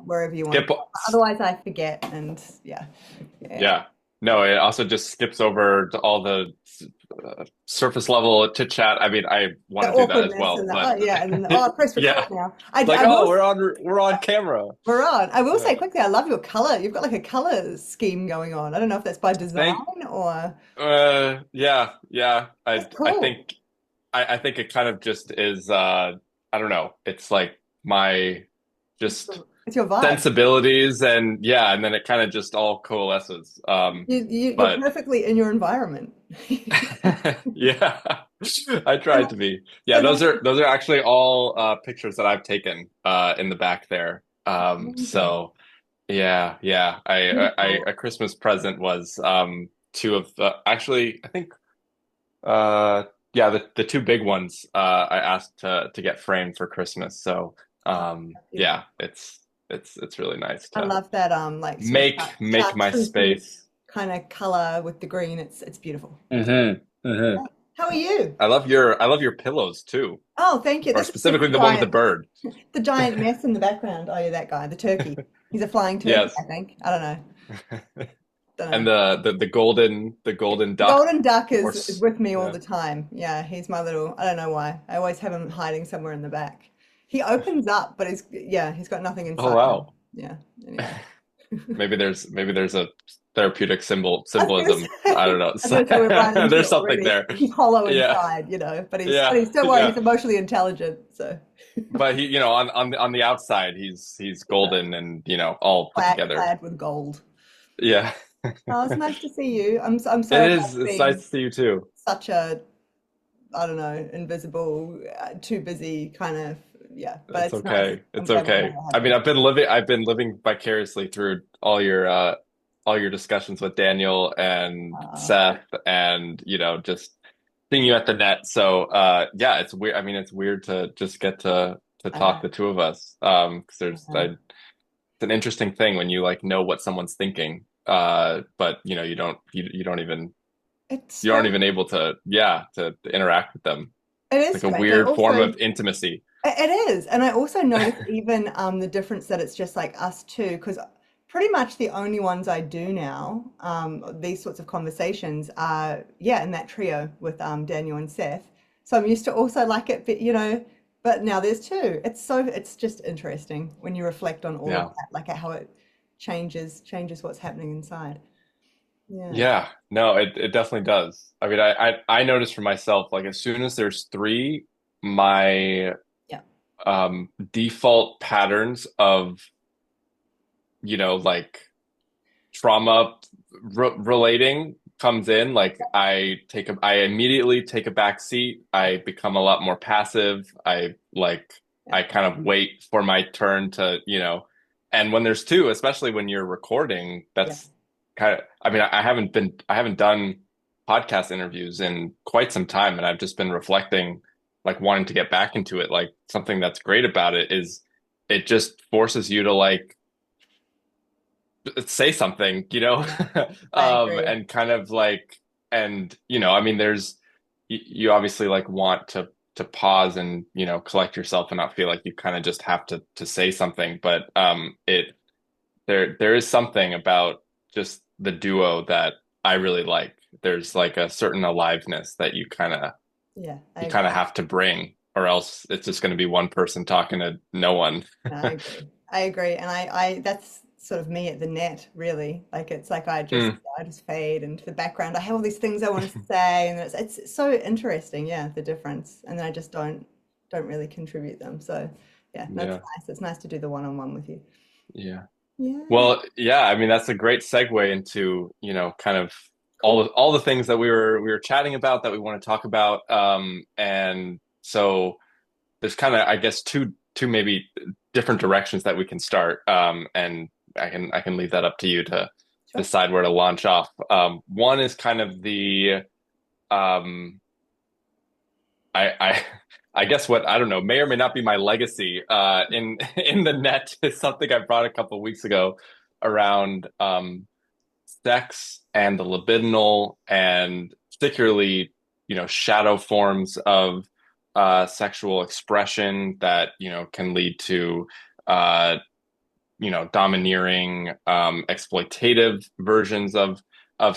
wherever you want to skip. go. Otherwise, I forget, and yeah. Yeah. No, it also just skips over to all the surface level chit chat. I mean, I The want to do that as awkwardness well, and the but oh yeah, and then press record yeah, now. it's like, I oh, will. we're on camera. We're on. I will Yeah. say quickly, I love your color. You've got like a color scheme going on. I don't know if that's by design Thank. or Yeah, yeah. that's I cool. think I think it kind of just is. I don't know. It's like my just It's your vibe. sensibilities, and yeah, and then it kind of just all coalesces. You're But perfectly in your environment. yeah, I And tried to be. Yeah, so nice. those are actually all pictures that I've taken in the back there. Amazing. So yeah, yeah. Beautiful. A Christmas present was two of the actually I think uh yeah, the two big ones I asked to get framed for Christmas. So Oh, that's beautiful. yeah, it's really nice I to love that like sort of make my chartreusey space. kind of color with the green. It's beautiful. Hmm. Hmm. Yeah. How are you? I love your pillows too, Oh, thank you. or That's specifically the one with the bird. the giant mess in the background. Oh, yeah, that guy, the turkey. He's a flying turkey, I Yes. think. I don't know. Don't And know. the golden The duck golden duck or is with me all yeah. the time. Yeah, he's my little, I don't know why. I always have him hiding somewhere in the back. He opens up, but he's got nothing Oh inside him. wow. Yeah, anyway. Maybe there's a therapeutic I was gonna symbolism. I say, don't know. I was gonna say we're right into it There's something already. there. He's hollow Yeah. inside, but Yeah. he's don't worry, Yeah. he's emotionally intelligent, so But he, on the outside, he's golden and, all put together. clad with gold. Yeah. Oh, it's nice to see you. I'm It sorry is. about It's nice being to see you too. such a, I don't know, invisible, too busy kind of, yeah, but It's it's nice. okay. I'm It's glad we're okay. having I a mean, good. I've been living vicariously through all your discussions with Daniel and Uh, Seth and, just seeing you at the net. So, yeah, it's weird. I mean, it's weird to just get to I know, talk the two of us. 'Cause I know. it's an interesting thing when you like know what someone's thinking. But It's you aren't even strange. able to, yeah, to interact with them. It It's is like a strange. I weird also, form of intimacy. it is, and I also noticed even the difference that it's just like us two, because pretty much the only ones I do now, these sorts of conversations are, yeah, in that trio with Daniel and Seth. So I'm used to also like it, but now there's two. It's just interesting when you reflect on all of Yeah. that, like how it changes what's happening inside. Yeah, Yeah, no, it definitely does. I mean, I noticed for myself, like as soon as there's three, my yeah, default patterns of, like trauma relating comes in. Like I immediately take a back seat. I become a lot more passive. yeah, I kind of wait for my turn to, and when there's two, especially when you're recording, yeah. that's kind of, I mean, I haven't done podcast interviews in quite some time, and I've just been reflecting, like wanting to get back into it. Like something that's great about it is it just forces you to like say something, I know. I agree. and kind of like, and I mean, you obviously like want to pause and collect yourself and not feel like you kind of just have to say something, but there is something about just the duo that I really like. There's like a certain aliveness that Yeah, I you kind of agree. have to bring, or else it's just going to be one person talking to no one. No, I agree. I agree. And that's sort of me at the net, really. Like it's like Mm, I just fade into the background. I have all these things I want to say, and it's so interesting, yeah, the difference. And then I just don't really contribute them. So yeah, no, it's yeah, nice. It's nice to do the one-on-one with you. yeah. Yeah, Well, yeah, I mean that's a great segue into, kind of cool. all the things that we were chatting about that we want to talk about. And so there's kind of, I guess, two maybe different directions that we can start. And I can leave that up to you to Sure. decide where to launch off. One is kind of the um I I guess what I don't know may or may not be my legacy in in the net is something I brought a couple of weeks ago around sex and the libidinal and particularly shadow forms of sexual expression that can lead to uh domineering, exploitative versions of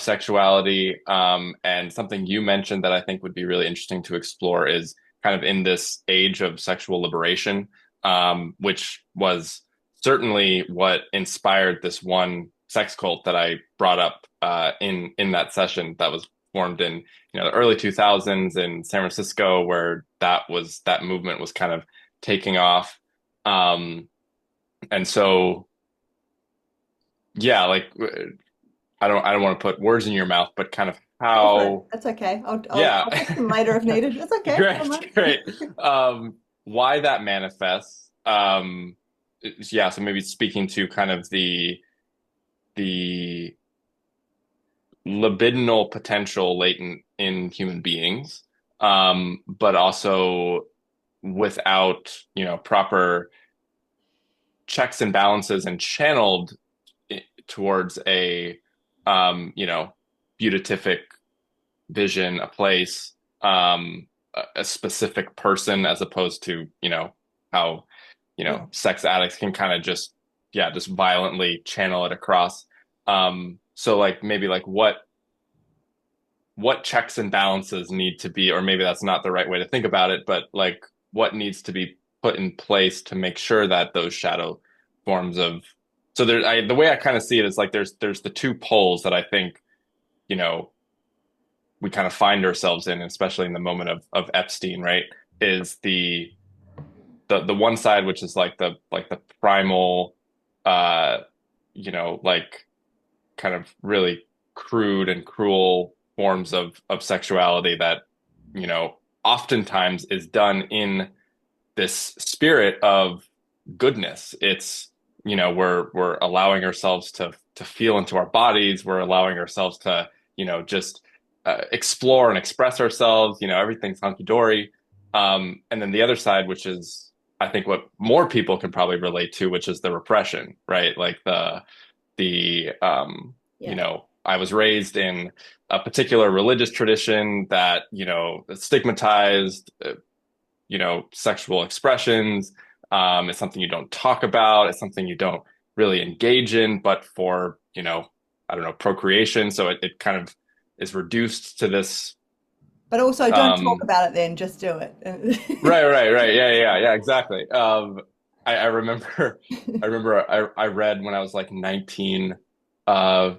sexuality. And something you mentioned that I think would be really interesting to explore is kind of in this age of sexual liberation, which was certainly what inspired this one sex cult that I brought up in that session that was formed in the early 2000s in San Francisco, where that movement was kind of taking off. And so, yeah, like I don't want to put words in your mouth, but kind of Go for it. how, That's okay. yeah, I'll fix them later if needed. It's okay. Don't great, great. mind. Why that manifests. Yeah, so maybe speaking to kind of the libidinal potential latent in human beings, but also without, proper checks and balances and channeled towards a beatific vision, a place, a specific person, as opposed to, how, Yeah. sex addicts can kind of just, yeah, just violently channel it across. So like maybe like what checks and balances need to be, or maybe that's not the right way to think about it, but like what needs to be put in place to make sure that those shadow forms of, so the way I kind of see it is like there's the two poles that I think, you know, we kind of find ourselves in, especially in the moment of Epstein, right? Is the one side, which is like the primal, uh, like kind of really crude and cruel forms of sexuality that, you know, oftentimes is done in this spirit of goodness. It's, we're allowing ourselves to feel into our bodies. We're allowing ourselves to, just explore and express ourselves. Everything's hunky dory. And then the other side, which is, I think, what more people can probably relate to, which is the repression, right? Like Yeah. I was raised in a particular religious tradition that, stigmatized, sexual expressions. It's something you don't talk about. It's something you don't really engage in, but for, I don't know, procreation. So it kind of is reduced to this. But also don't talk um, about it then, just do Right, it. right, right. Yeah, yeah, yeah, exactly. I remember, I read when I was like 19, uh,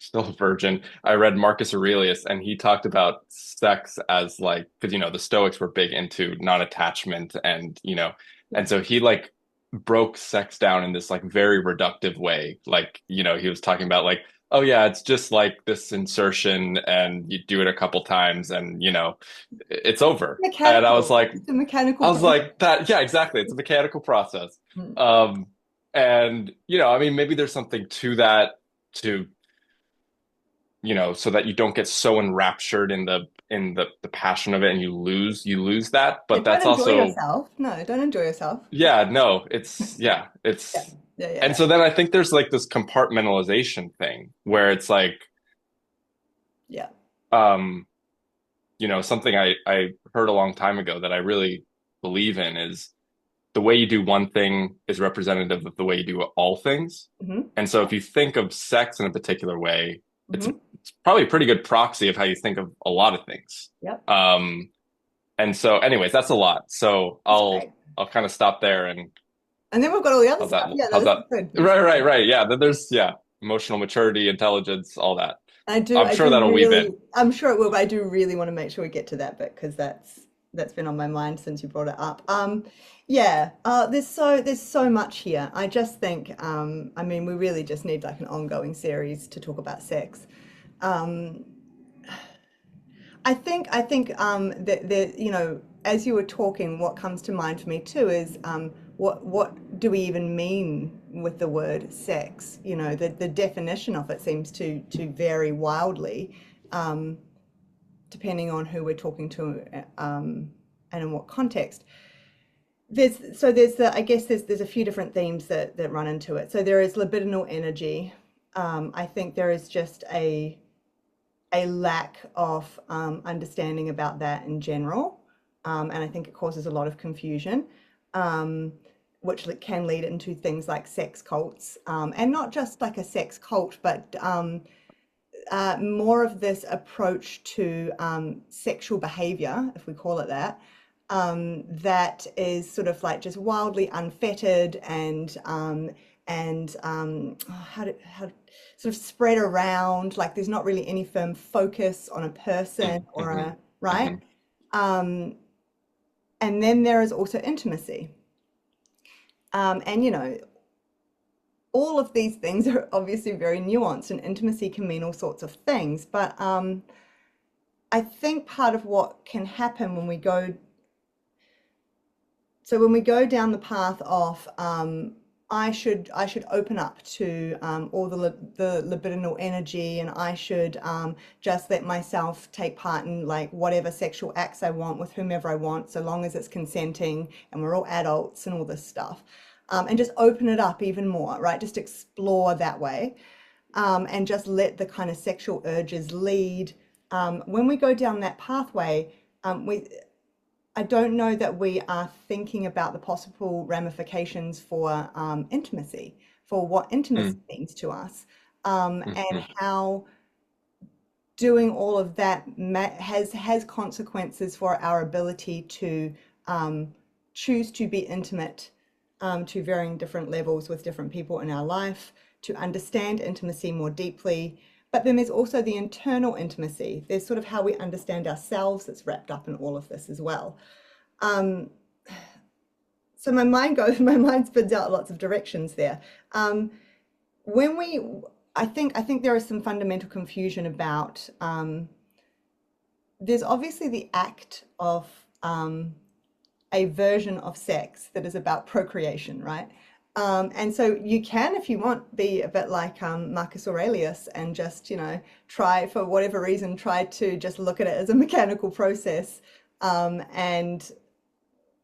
still a virgin. I read Marcus Aurelius, and he talked about sex as like, because the Stoics were big into non-attachment, and Yeah. and so he like broke sex down in this like very reductive way. Like, he was talking about like, oh yeah, it's just like this insertion, and you do it a couple times, and it's over. And I was Mechanical. like, It's just a mechanical I was process. like that. Yeah, exactly. It's a mechanical process. Mm. Um, and I mean, maybe there's something to that, to, so that you don't get so enraptured in the passion of it, and you lose that. Yeah, But don't that's enjoy also, yourself. No, don't enjoy yourself. yeah, no, Yeah. Yeah, and yeah, so then I think there's like this compartmentalization thing where it's like, yeah. um, something I heard a long time ago that I really believe in is the way you do one thing is representative of the way you do all things. Yeah. Hmm. And so if you think of sex in a particular way, Hmm. it's probably a pretty good proxy of how you think of a lot of things. Yep. Um, and so anyways, that's a lot. So That's I'll great. I'll kind of stop there. And And then we've got all the other how's that? stuff. Yeah, no, How's this that? is good. This is Right, right, good. right. Yeah, then there's, yeah, emotional maturity, intelligence, all that. I'm I sure do that'll weave in. really, I'm sure it will, but I do really want to make sure we get to that bit because that's been on my mind since you brought it up. Yeah, there's so much here. I just think, I mean, we really just need like an ongoing series to talk about sex. Um, I think that as you were talking, what comes to mind for me too is what do we even mean with the word sex? The definition of it seems to vary wildly, um, depending on who we're talking to, and in what context. There's the I guess there's a few different themes that run into it. So there is libidinal energy. I think there is just a lack of understanding about that in general. And I think it causes a lot of confusion. Um, can lead into things like sex cults, and not just like a sex cult, but more of this approach to sexual behavior, if we call it that, that is sort of like just wildly unfettered how sort of spread around, like there's not really any firm focus on a person or Mm-hmm. a right. Hmm. Um, and then there is also intimacy. And all of these things are obviously very nuanced, and intimacy can mean all sorts of things. But I think part of what can happen when we go down the path of I should open up to all the libidinal energy, and I should just let myself take part in like whatever sexual acts I want with whomever I want, so long as it's consenting and we're all adults and all this stuff. And just open it up even more, right? Just explore that way, and just let the kind of sexual urges lead. When we go down that pathway, I don't know that we are thinking about the possible ramifications for intimacy, for what intimacy means to us, and Hmm. how doing all of that has consequences for our ability to choose to be intimate to varying different levels with different people in our life, to understand intimacy more deeply. But then there's also the internal intimacy. There's sort of how we understand ourselves that's wrapped up in all of this as well. Um, so my mind spins out lots of directions there. When we, I think there is some fundamental confusion about, there's obviously the act of a version of sex that is about procreation, right? And so you can, if you want, be a bit like Marcus Aurelius and just, try for whatever reason, try to just look at it as a mechanical process, and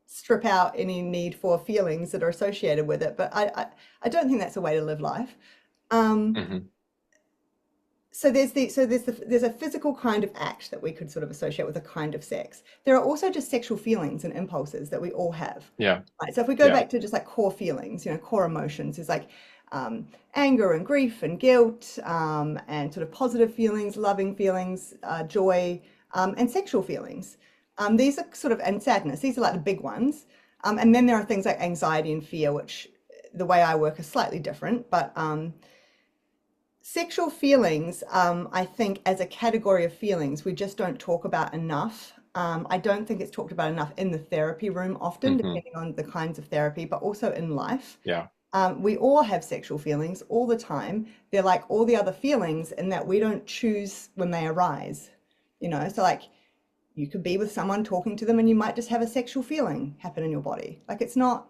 strip out any need for feelings that are associated with it. But I don't think that's a way to live life. Um, Hmm. there's a physical kind of act that we could sort of associate with a kind of sex. There are also just sexual feelings and impulses that we all have. Yeah. Right. So if we go Yeah. back to just like core feelings, core emotions is like anger and grief and guilt, and sort of positive feelings, loving feelings, joy, and sexual feelings. These are sort of, and sadness, these are like the big ones. And then there are things like anxiety and fear, which the way I work is slightly different, but sexual feelings, I think, as a category of feelings, we just don't talk about enough. I don't think it's talked about enough in the therapy room often, Hmm. depending on the kinds of therapy, but also in life. Yeah. We all have sexual feelings all the time. They're like all the other feelings in that we don't choose when they arise. So like you could be with someone talking to them and you might just have a sexual feeling happen in your body. Like it's not,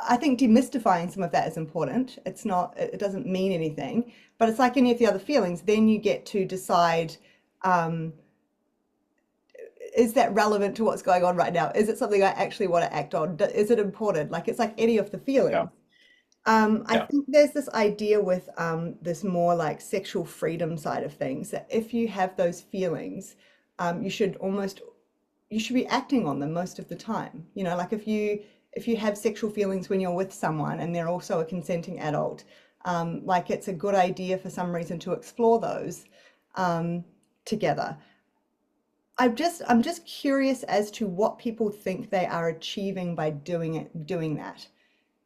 I think demystifying some of that is important. It's not, it doesn't mean anything, but it's like any of the other feelings. Then you get to decide, um, is that relevant to what's going on right now? Is it something I actually want to act on? Is it important? Like it's like any of the Yeah. feelings. I Yeah. think there's this idea with this more like sexual freedom side of things that if you have those feelings, you should almost you should be acting on them most of the time. Like if you have sexual feelings when you're with someone and they're also a consenting adult, like it's a good idea for some reason to explore those um, together. I'm just curious as to what people think they are achieving by doing that.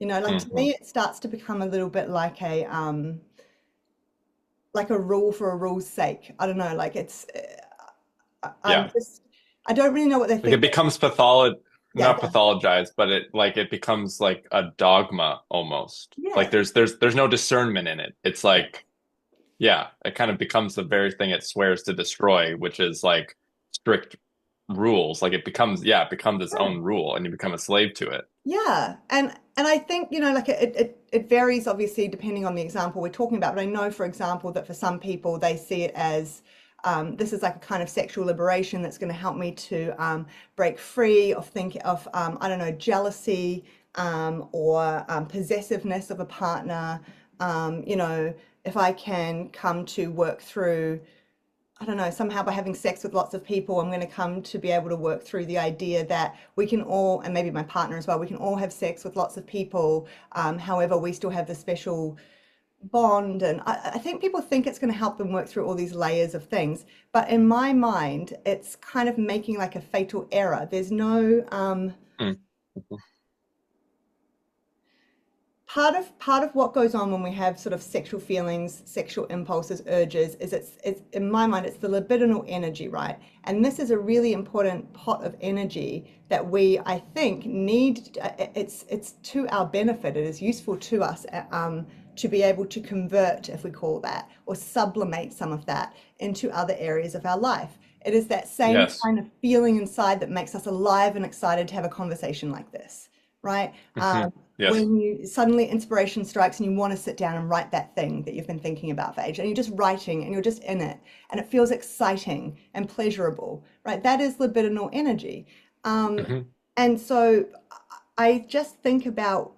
Like to Hmm. me, it starts to become a little bit like a rule for a rule's sake. I don't know, like it's I'm Yeah. just I don't really know what they Like it think. becomes Yeah, not pathologized, but it becomes like a dogma almost. Like yeah, there's no discernment in it. It's like, yeah, it kind of becomes the very thing it swears to destroy, which is like strict rules. Like it becomes its yeah. own rule and you become a slave to it. Yeah, and I think, like it varies obviously depending on the example we're talking about, but I know, for example, that for some people they see it as this is like a kind of sexual liberation that's going to help me to break free of I don't know, jealousy, or possessiveness of a partner. If I can come to work through I don't know, somehow by having sex with lots of people, I'm going to come to be able to work through the idea that we can all, and maybe my partner as well, we can all have sex with lots of people. However, we still have the special bond. And I think people think it's going to help them work through all these layers of things. But in my mind, it's kind of making like a fatal error. There's no, Mm, mhm. part of what goes on when we have sort of sexual feelings, sexual impulses, urges, is it's in my mind it's the libidinal energy, right? And this is a really important pot of energy that we, I think, need. It's to our benefit. It is useful to us to be able to convert, if we call that, or sublimate some of that into other areas of our life. It is that same Yes. kind of feeling inside that makes us alive and excited to have a conversation like this, right? Hmm. Yes. When you suddenly inspiration strikes and you want to sit down and write that thing that you've been thinking about for ages, and you're just writing and you're just in it, and it feels exciting and pleasurable, right? That is libidinal energy. Um, Hmm. and so I just think about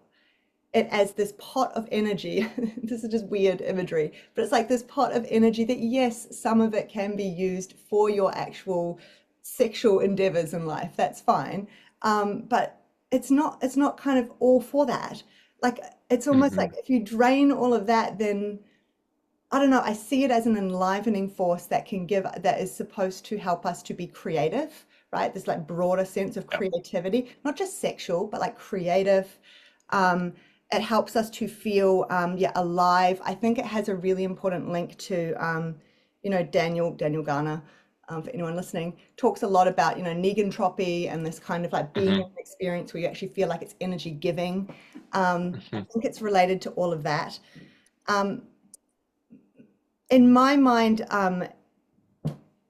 it as this pot of energy. This is just weird imagery, but it's like this pot of energy that, yes, some of it can be used for your actual sexual endeavors in life. That's fine. But it's not kind of all for that. Like it's almost like Hmm. if you drain all of that, then I don't know, I see it as an enlivening force that can give, that is supposed to help us to be creative, right? This like broader sense of Yeah. creativity, not just sexual, but like creative. Um, it helps us to feel, yeah, alive. I think it has a really important link to, Daniel Garner, for anyone listening, talks a lot about, negentropy and this kind of like being in Hmm. an experience where you actually feel like it's energy giving. I Hmm. think it's related to all of that. Um, in my mind,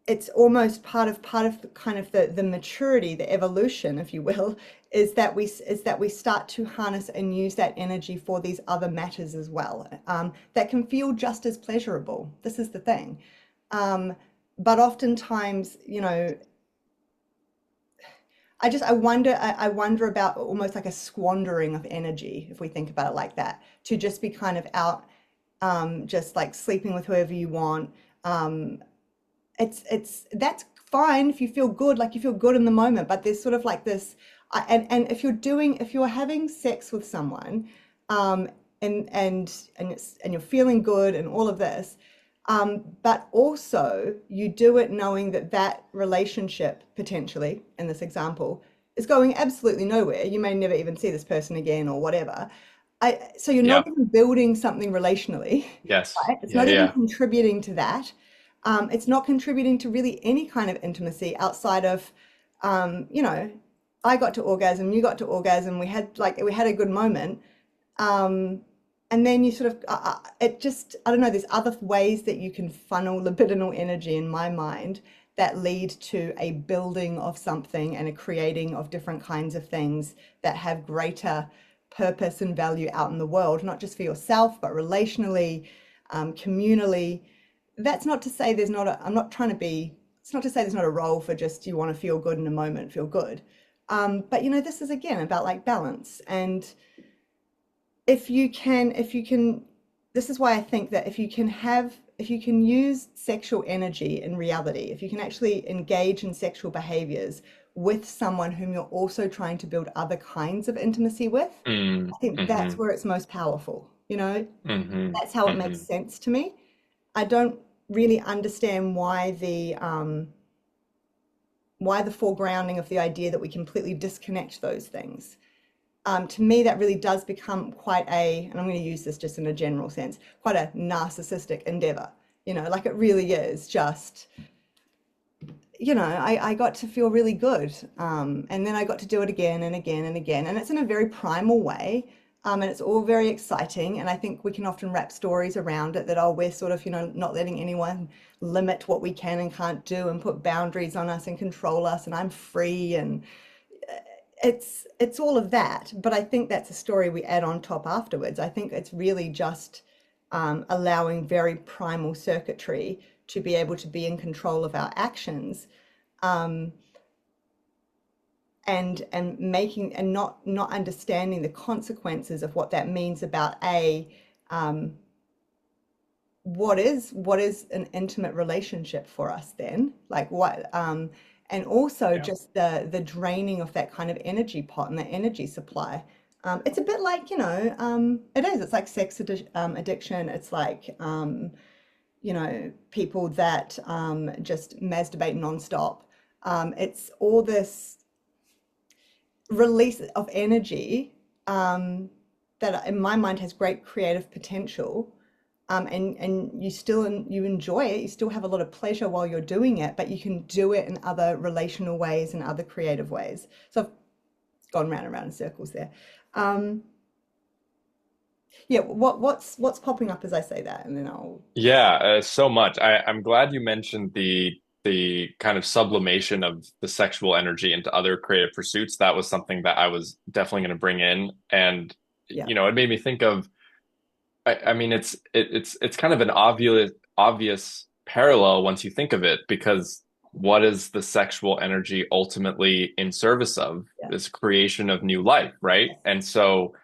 it's almost part of the kind of the maturity, the evolution, if you will, is that we start to harness and use that energy for these other matters as well, that can feel just as pleasurable. This is the thing. Um, but oftentimes, I wonder about almost like a squandering of energy, if we think about it like that, to just be kind of out, just like sleeping with whoever you want. Um, it's that's fine if you feel good, like you feel good in the moment, but there's sort of like this, and if you're having sex with someone, um, and you're feeling good and all of this, but also you do it knowing that that relationship potentially, in this example, is going absolutely nowhere. You may never even see this person again or whatever. So you're not Yeah. even building something relationally, Yes. right? It's Yeah. not even Yeah. contributing to that. It's not contributing to really any kind of intimacy outside of, um, you know, I got to orgasm, you got to orgasm, we had a good moment. Um, and then you sort of, it just, I don't know, there's other ways that you can funnel libidinal energy in my mind that lead to a building of something and a creating of different kinds of things that have greater purpose and value out in the world, not just for yourself, but relationally, communally. That's not to say there's not a, I'm not trying to be, it's not to say there's not a role for just you want to feel good in a moment, feel good. But this is again about like balance. And if you can, this is why I think that if you can use sexual energy in reality, if you can actually engage in sexual behaviors with someone whom you're also trying to build other kinds of intimacy with, Mm, I think that's hmm. where it's most powerful. Hmm. That's how it makes Hmm. sense to me. I don't really understand why the foregrounding of the idea that we completely disconnect those things. To me, that really does become quite and I'm going to use this just in a general sense, quite a narcissistic endeavor. Like it really is just, I got to feel really good. And then I got to do it again and again and again. And it's in a very primal way. And it's all very exciting. And I think we can often wrap stories around it that, oh, we're sort of, not letting anyone limit what we can and can't do and put boundaries on us and control us. And I'm free. And it's all of that, but I think that's a story we add on top afterwards. I think it's really just allowing very primal circuitry to be able to be in control of our actions, um, and making and not understanding the consequences of what that means about um, what is an intimate relationship for us then? Like what and also Yeah. just the draining of that kind of energy pot and the energy supply. It's a bit like, it is. It's like addiction. It's like people that just masturbate nonstop. It's all this release of energy um, that in my mind has great creative potential. And you enjoy it, you still have a lot of pleasure while you're doing it, but you can do it in other relational ways and other creative ways. So I've gone round and round in circles there. Um, yeah, what's popping up as I say that, and then I'll. Yeah, so much. I'm glad you mentioned the kind of sublimation of the sexual energy into other creative pursuits. That was something that I was definitely going to bring in, and Yeah, it made me think of. I mean, it's kind of an obvious parallel once you think of it, because what is the sexual energy ultimately in service of? yeah, This creation of new life, right? And so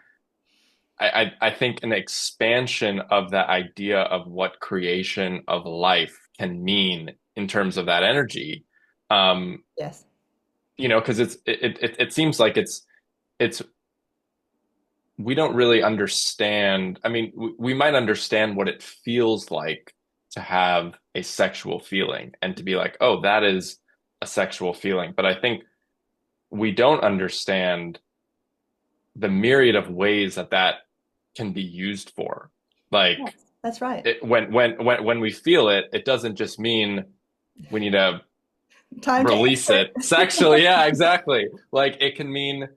I think an expansion of that idea of what creation of life can mean in terms of that energy, um, yes, because it seems like it's we don't really understand. I mean, we might understand what it feels like to have a sexual feeling and to be like, oh, that is a sexual feeling. But I think we don't understand the myriad of ways that that can be used for. yes, Like that's right. when we feel it, it doesn't just mean we need to Time to release exit. it sexually. Yeah, exactly. Like it can mean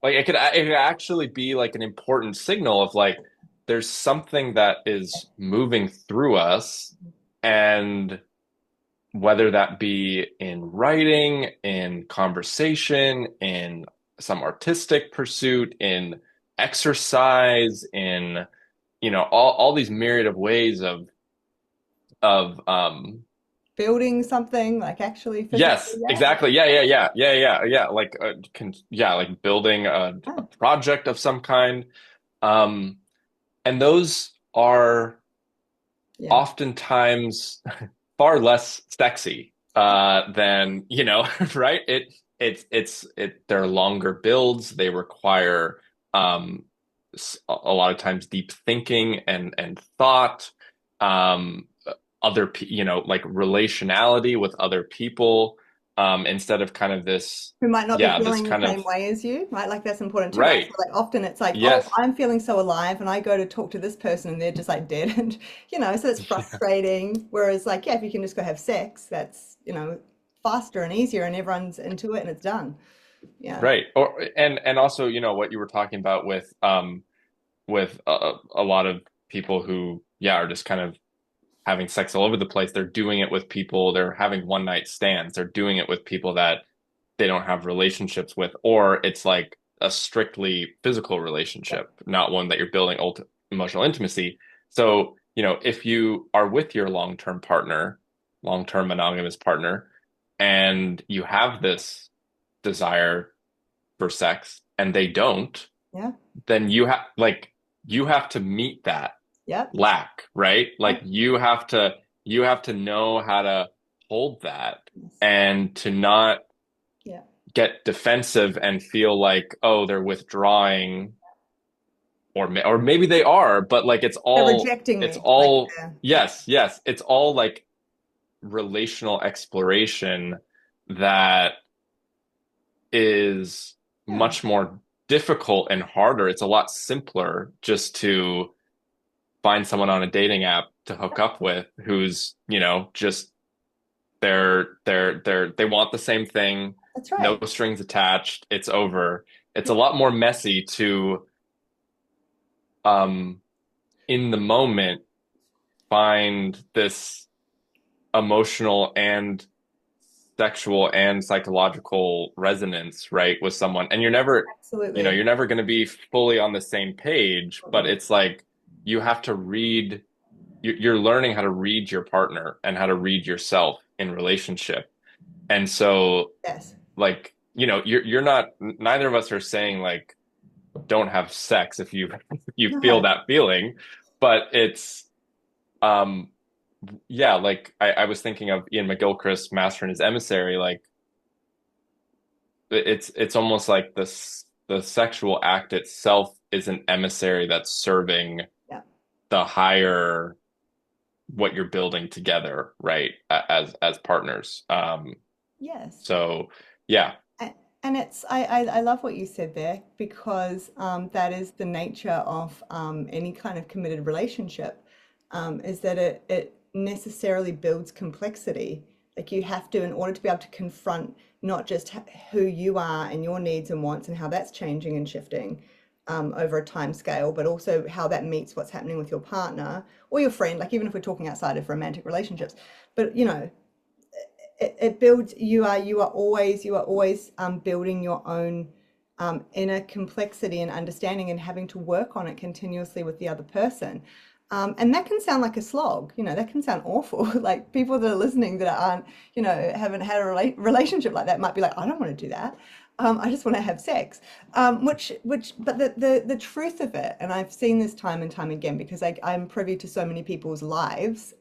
like it could actually be like an important signal of like there's something that is moving through us, and whether that be in writing, in conversation, in some artistic pursuit, in exercise, in all these myriad of ways of Building something like actually physically, yes, yeah. exactly. Yeah. Like like building a Oh, project of some kind. Um, and those are yeah, oftentimes far less sexy than, right? They're longer builds. They require a lot of times deep thinking and thought. Um, like relationality with other people, instead of kind of this, who might not be yeah, this feeling the kind same of, way as you, right? Like that's important too, right? right. So like often it's like, oh, Yes. I'm feeling so alive, and I go to talk to this person and they're just like dead, and so it's Yeah. frustrating. Whereas like, yeah, if you can just go have sex, that's faster and easier, and everyone's into it and it's done. Yeah, Right. Or and also, what you were talking about with a lot of people who, yeah, are just kind of having sex all over the place. They're doing it with people, they're having one night stands. They're doing it with people that they don't have relationships with, or it's like a strictly physical yeah, relationship, not one that you're building emotional intimacy. So, if you are with your long-term partner, long-term monogamous partner, and you have this desire for sex and they don't, yeah, then you have to meet that yeah, lack, right? yeah, Like you have to know how to hold that yes, and to not yeah. get defensive and feel like, oh, they're withdrawing, or maybe they are, but like They're rejecting it's me, like, all yeah, yes, it's all like relational exploration that is yeah, much more difficult and harder. It's a lot simpler just to find someone on a dating app to hook up with who's, just they want the same thing, that's no right. strings attached, it's over. It's a lot more messy to um in the moment find this emotional and sexual and psychological resonance, right, with someone. And Absolutely. you're never going to be fully on the same page, but Mm-mm. it's like you have to read, you're learning how to read your partner and how to read yourself in relationship. And so, Yes. like, you're not, neither of us are saying like, don't have sex if you, if you feel No. that feeling, but it's, yeah, like I was thinking of Ian McGilchrist, Master and His Emissary. Like it's almost like the sexual act itself is an emissary that's serving Yeah. the higher what you're building together, right? As partners. Yes. So yeah. And it's I love what you said there because that is the nature of any kind of committed relationship, is that it necessarily builds complexity. Like you have to, in order to be able to confront not just who you are and your needs and wants and how that's changing and shifting over a time scale, but also how that meets what's happening with your partner or your friend, like even if we're talking outside of romantic relationships. But you know, it builds you are always building your own inner complexity and understanding and having to work on it continuously with the other person. And that can sound like a slog, that can sound awful. Like people that are listening that aren't, haven't had a relationship like that might be like, I don't want to do that. I just want to have sex. But the truth of it, and I've seen this time and time again because I'm privy to so many people's lives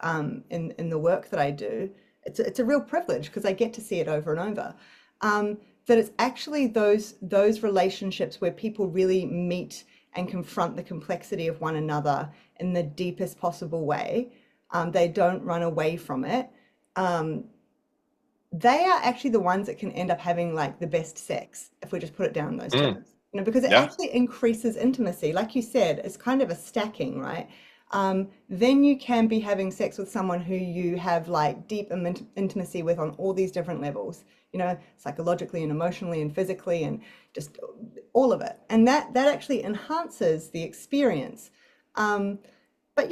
in the work that I do. It's a real privilege because I get to see it over and over. That it's actually those relationships where people really meet and confront the complexity of one another in the deepest possible way. They don't run away from it. Um, they are actually the ones that can end up having like the best sex, if we just put it down in those Mm, terms. Because it yeah. actually increases intimacy. Like you said, it's kind of a stacking, right? Then you can be having sex with someone who you have like deep intimacy with on all these different levels, psychologically and emotionally and physically and just all of it. And that actually enhances the experience. Um, but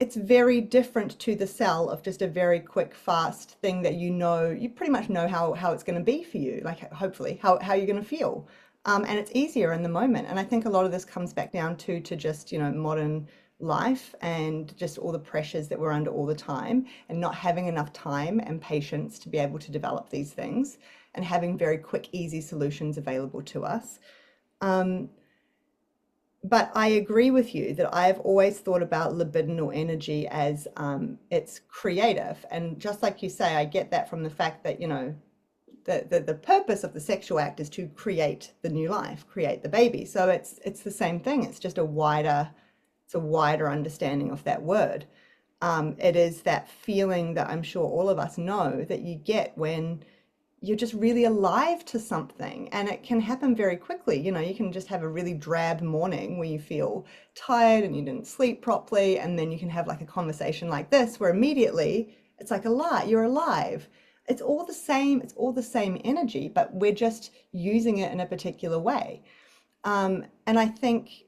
it's very different to the sell of just a very quick, fast thing that you pretty much know how it's going to be for you, like hopefully how you're going to feel. And it's easier in the moment. And I think a lot of this comes back down to just, modern life and just all the pressures that we're under all the time and not having enough time and patience to be able to develop these things and having very quick, easy solutions available to us. Um, but I agree with you that I've always thought about libidinal energy as it's creative. And just like you say, I get that from the fact that, the purpose of the sexual act is to create the new life, create the baby. So it's the same thing. It's a wider understanding of that word. It is that feeling that I'm sure all of us know that you get when you're just really alive to something, and it can happen very quickly. You can just have a really drab morning where you feel tired and you didn't sleep properly, and then you can have like a conversation like this where immediately it's like a lie, you're alive. It's all the same energy, but we're just using it in a particular way. And I think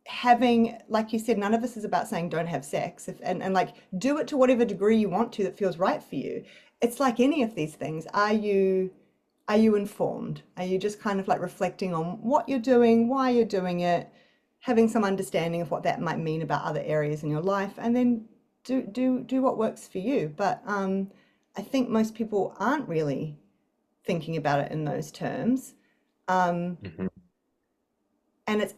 having, like you said, none of this is about saying don't have sex, and like do it to whatever degree you want to that feels right for you. It's like any of these things. Are you informed? Are you just kind of like reflecting on what you're doing, why you're doing it, having some understanding of what that might mean about other areas in your life, and then do what works for you. But I think most people aren't really thinking about it in those terms. Um, Hmm. and it's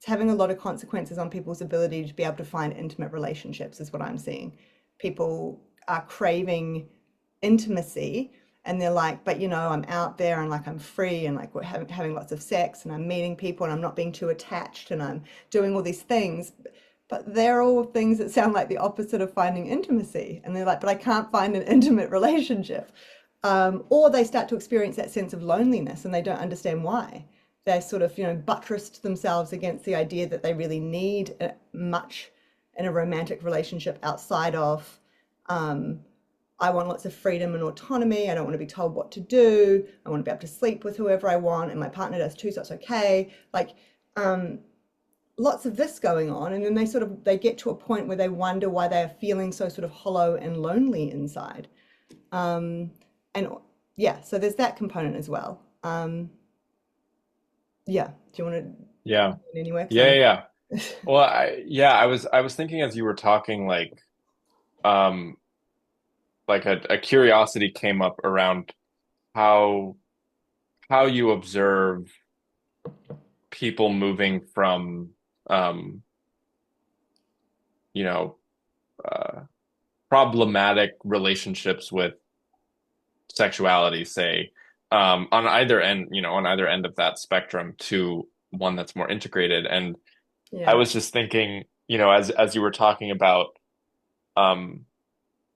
having a lot of consequences on people's ability to be able to find intimate relationships, is what I'm seeing. People are craving intimacy and they're like, but I'm out there and like I'm free and like we're having lots of sex and I'm meeting people and I'm not being too attached and I'm doing all these things. But they're all things that sound like the opposite of finding intimacy. And they're like, but I can't find an intimate relationship. Or they start to experience that sense of loneliness and they don't understand why. They sort of, buttressed themselves against the idea that they really need much in a romantic relationship outside of, um, I want lots of freedom and autonomy. I don't want to be told what to do. I want to be able to sleep with whoever I want, and my partner does too, so it's okay. Like, um, lots of this going on, and then they get to a point where they wonder why they are feeling so sort of hollow and lonely inside. Um, and yeah, so there's that component as well. Yeah, do you want to Yeah. anywhere? Because I Yeah, know. yeah. Well, I was thinking as you were talking, um, like a curiosity came up around how how you observe people moving from um, you know, uh, problematic relationships with sexuality, say, on either end, on either end of that spectrum to one that's more integrated. And I Yeah. was just thinking, as you were talking about um,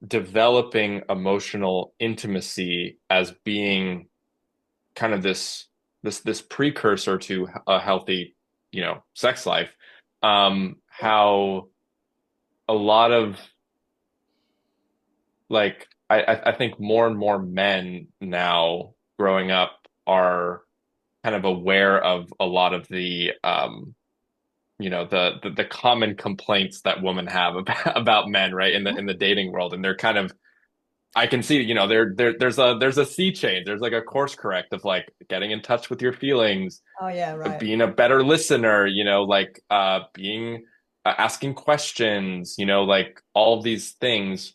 developing emotional intimacy as being kind of this precursor to a healthy, sex life, how a lot of like I think more and more men now growing up are kind of aware of a lot of the common complaints that women have about men, right, in the dating world, and they're kind of I can see, there's a sea change. There's like a course correct of like getting in touch with your feelings, Oh, yeah, right. being a better listener, like being asking questions, like all of these things.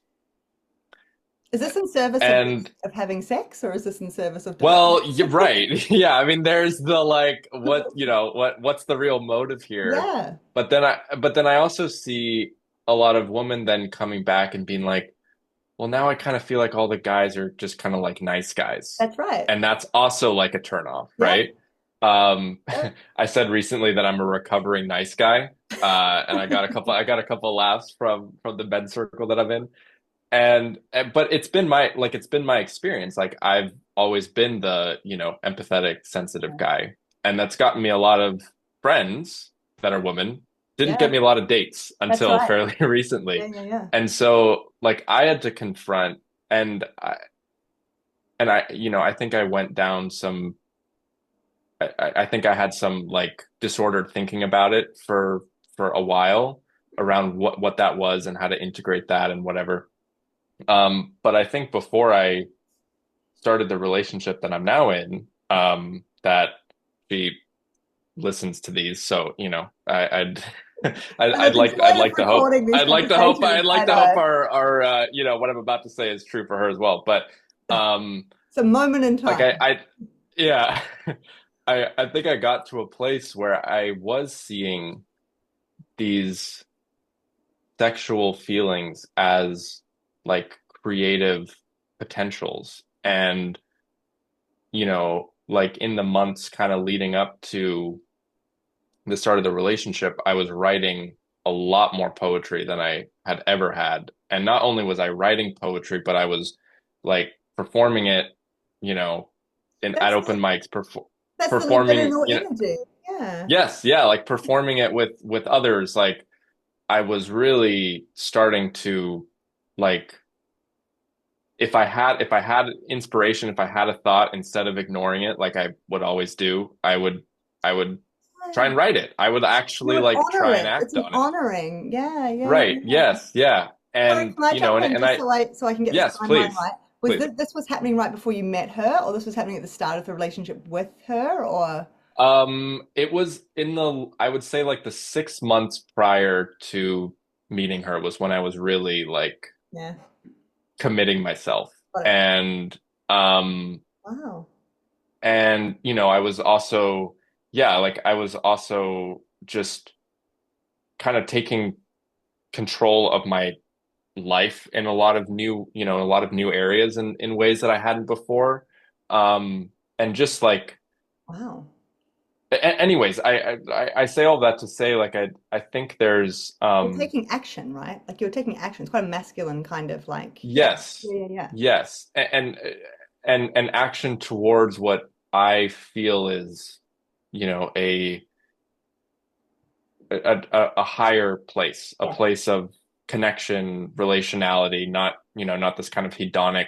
Is this in service of And having sex, or is this in service of development? well, you're right. Yeah, I mean there's the like what's the real motive here? Yeah, But then I also see a lot of women then coming back and being like, well, now I kind of feel like all the guys are just kind of like nice guys. that's right. And that's also like a turnoff, Yep, right? Um, yep. I said recently that I'm a recovering nice guy. And I got a couple laughs from the men's circle that I'm in. But it's been my experience. Like I've always been the, empathetic, sensitive guy. And that's gotten me a lot of friends that are women. Didn't get Yeah, me a lot of dates that's until right. fairly Yeah, recently. yeah, yeah. And so like I had to confront and I think I went down some I think I had some like disordered thinking about it for a while around what that was and how to integrate that and whatever. But I think before I started the relationship that I'm now in, that she listens to these, so For the I'd joy of like to hope recording these I'd conversations, like I to hope know. our what I'm about to say is true for her as well. But um, It's a moment in like time. yeah, I think I got to a place where I was seeing these sexual feelings as like creative potentials. And, like in the months kind of leading up to the start of the relationship, I was writing a lot more poetry than I had ever had. And not only was I writing poetry, but I was like performing it, you know, at That's open mics, that's the performing, libidinal energy. Yeah. yes, yeah, like performing it with others. Like I was really starting to like if I had inspiration, if I had a thought, instead of ignoring it like I would always do, I would try and Yeah. write it. I would You actually would like honor try and it. It's act an on it. honoring. Yeah, yeah, Right. yeah. Yes. Yeah. Sorry, And can I jump and in and just I so I can get this yes, timeline please. right? Was Please. this was happening right before you met her, or this was happening at the start of the relationship with her, or It was I would say like the 6 months prior to meeting her was when I was really like yeah, committing myself. got it. And um Wow. I was also, yeah, like I was also just kind of taking control of my life in a lot of new areas in ways that I hadn't before. And just like, Wow. anyways, I say all that to say, like, I think there's, You're taking action, right? Like you're taking action. It's quite a masculine kind of like, yeah, yes, yeah, yeah, yeah. yes, and action towards what I feel is, a a higher place, a Yeah. place of connection, relationality, not this kind of hedonic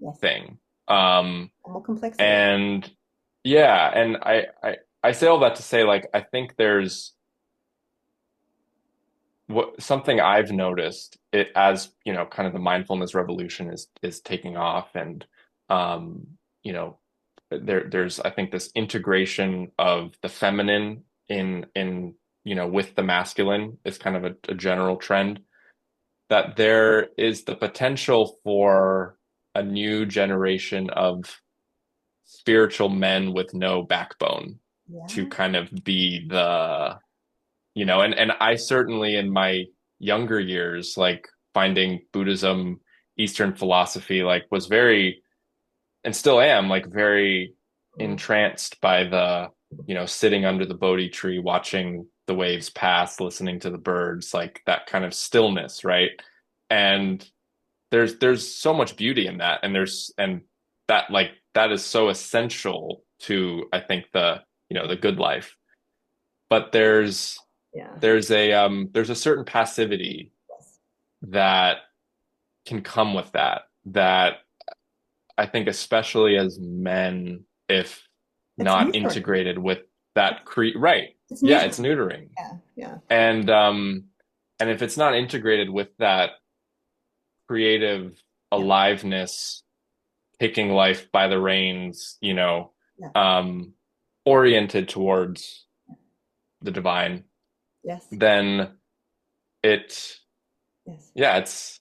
Yes. thing. More complexity. And yeah, and I say all that to say, like, I think there's something I've noticed it as, kind of the mindfulness revolution is taking off, and um, you know, there's I think this integration of the feminine in with the masculine is kind of a general trend, that there is the potential for a new generation of spiritual men with no backbone to Yeah. kind of be the and I certainly in my younger years, like finding Buddhism, Eastern philosophy, like was very, and still am, like very Mm. entranced by the, sitting under the Bodhi tree, watching the waves pass, listening to the birds, like that kind of stillness, right? And there's so much beauty in that, and that like that is so essential to, I think, the good life. But Yeah. there's a certain passivity Yes. that can come with that I think especially as men, if It's not neutering. integrated with that right. It's Yeah, it's neutering. neutering. Yeah. Yeah. And if it's not integrated with that creative Yeah. aliveness, picking life by the reins, Yeah. um, oriented towards the divine, Yes. then it, Yes. yeah, it's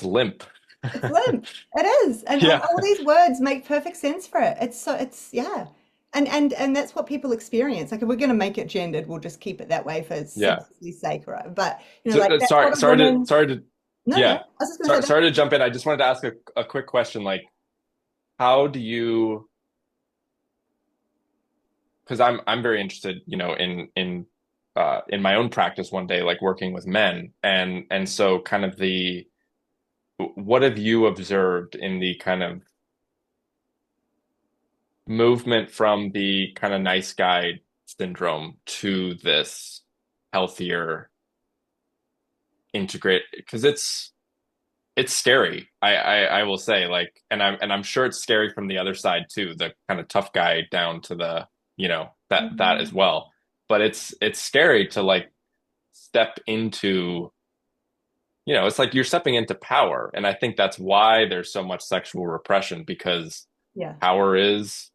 limp. It's limp. It is. And Yeah. all these words make perfect sense for it. It's yeah. And that's what people experience. Like if we're gonna make it gendered, we'll just keep it that way for Yeah. simplicity's sake, right? But So, like that's sorry, what a woman no, yeah, I was just gonna say that. sorry to jump in. I just wanted to ask a quick question. Like, how do you, because I'm very interested, in my own practice one day, like working with men. And so kind of what have you observed in the kind of movement from the kind of nice guy syndrome to this healthier integrate? Because it's scary. I will say, like, and I'm sure it's scary from the other side too, the kind of tough guy down to the, that as Mhm. well. But it's scary to like step into, it's like you're stepping into power. And I think that's why there's so much sexual repression, because Yeah. power is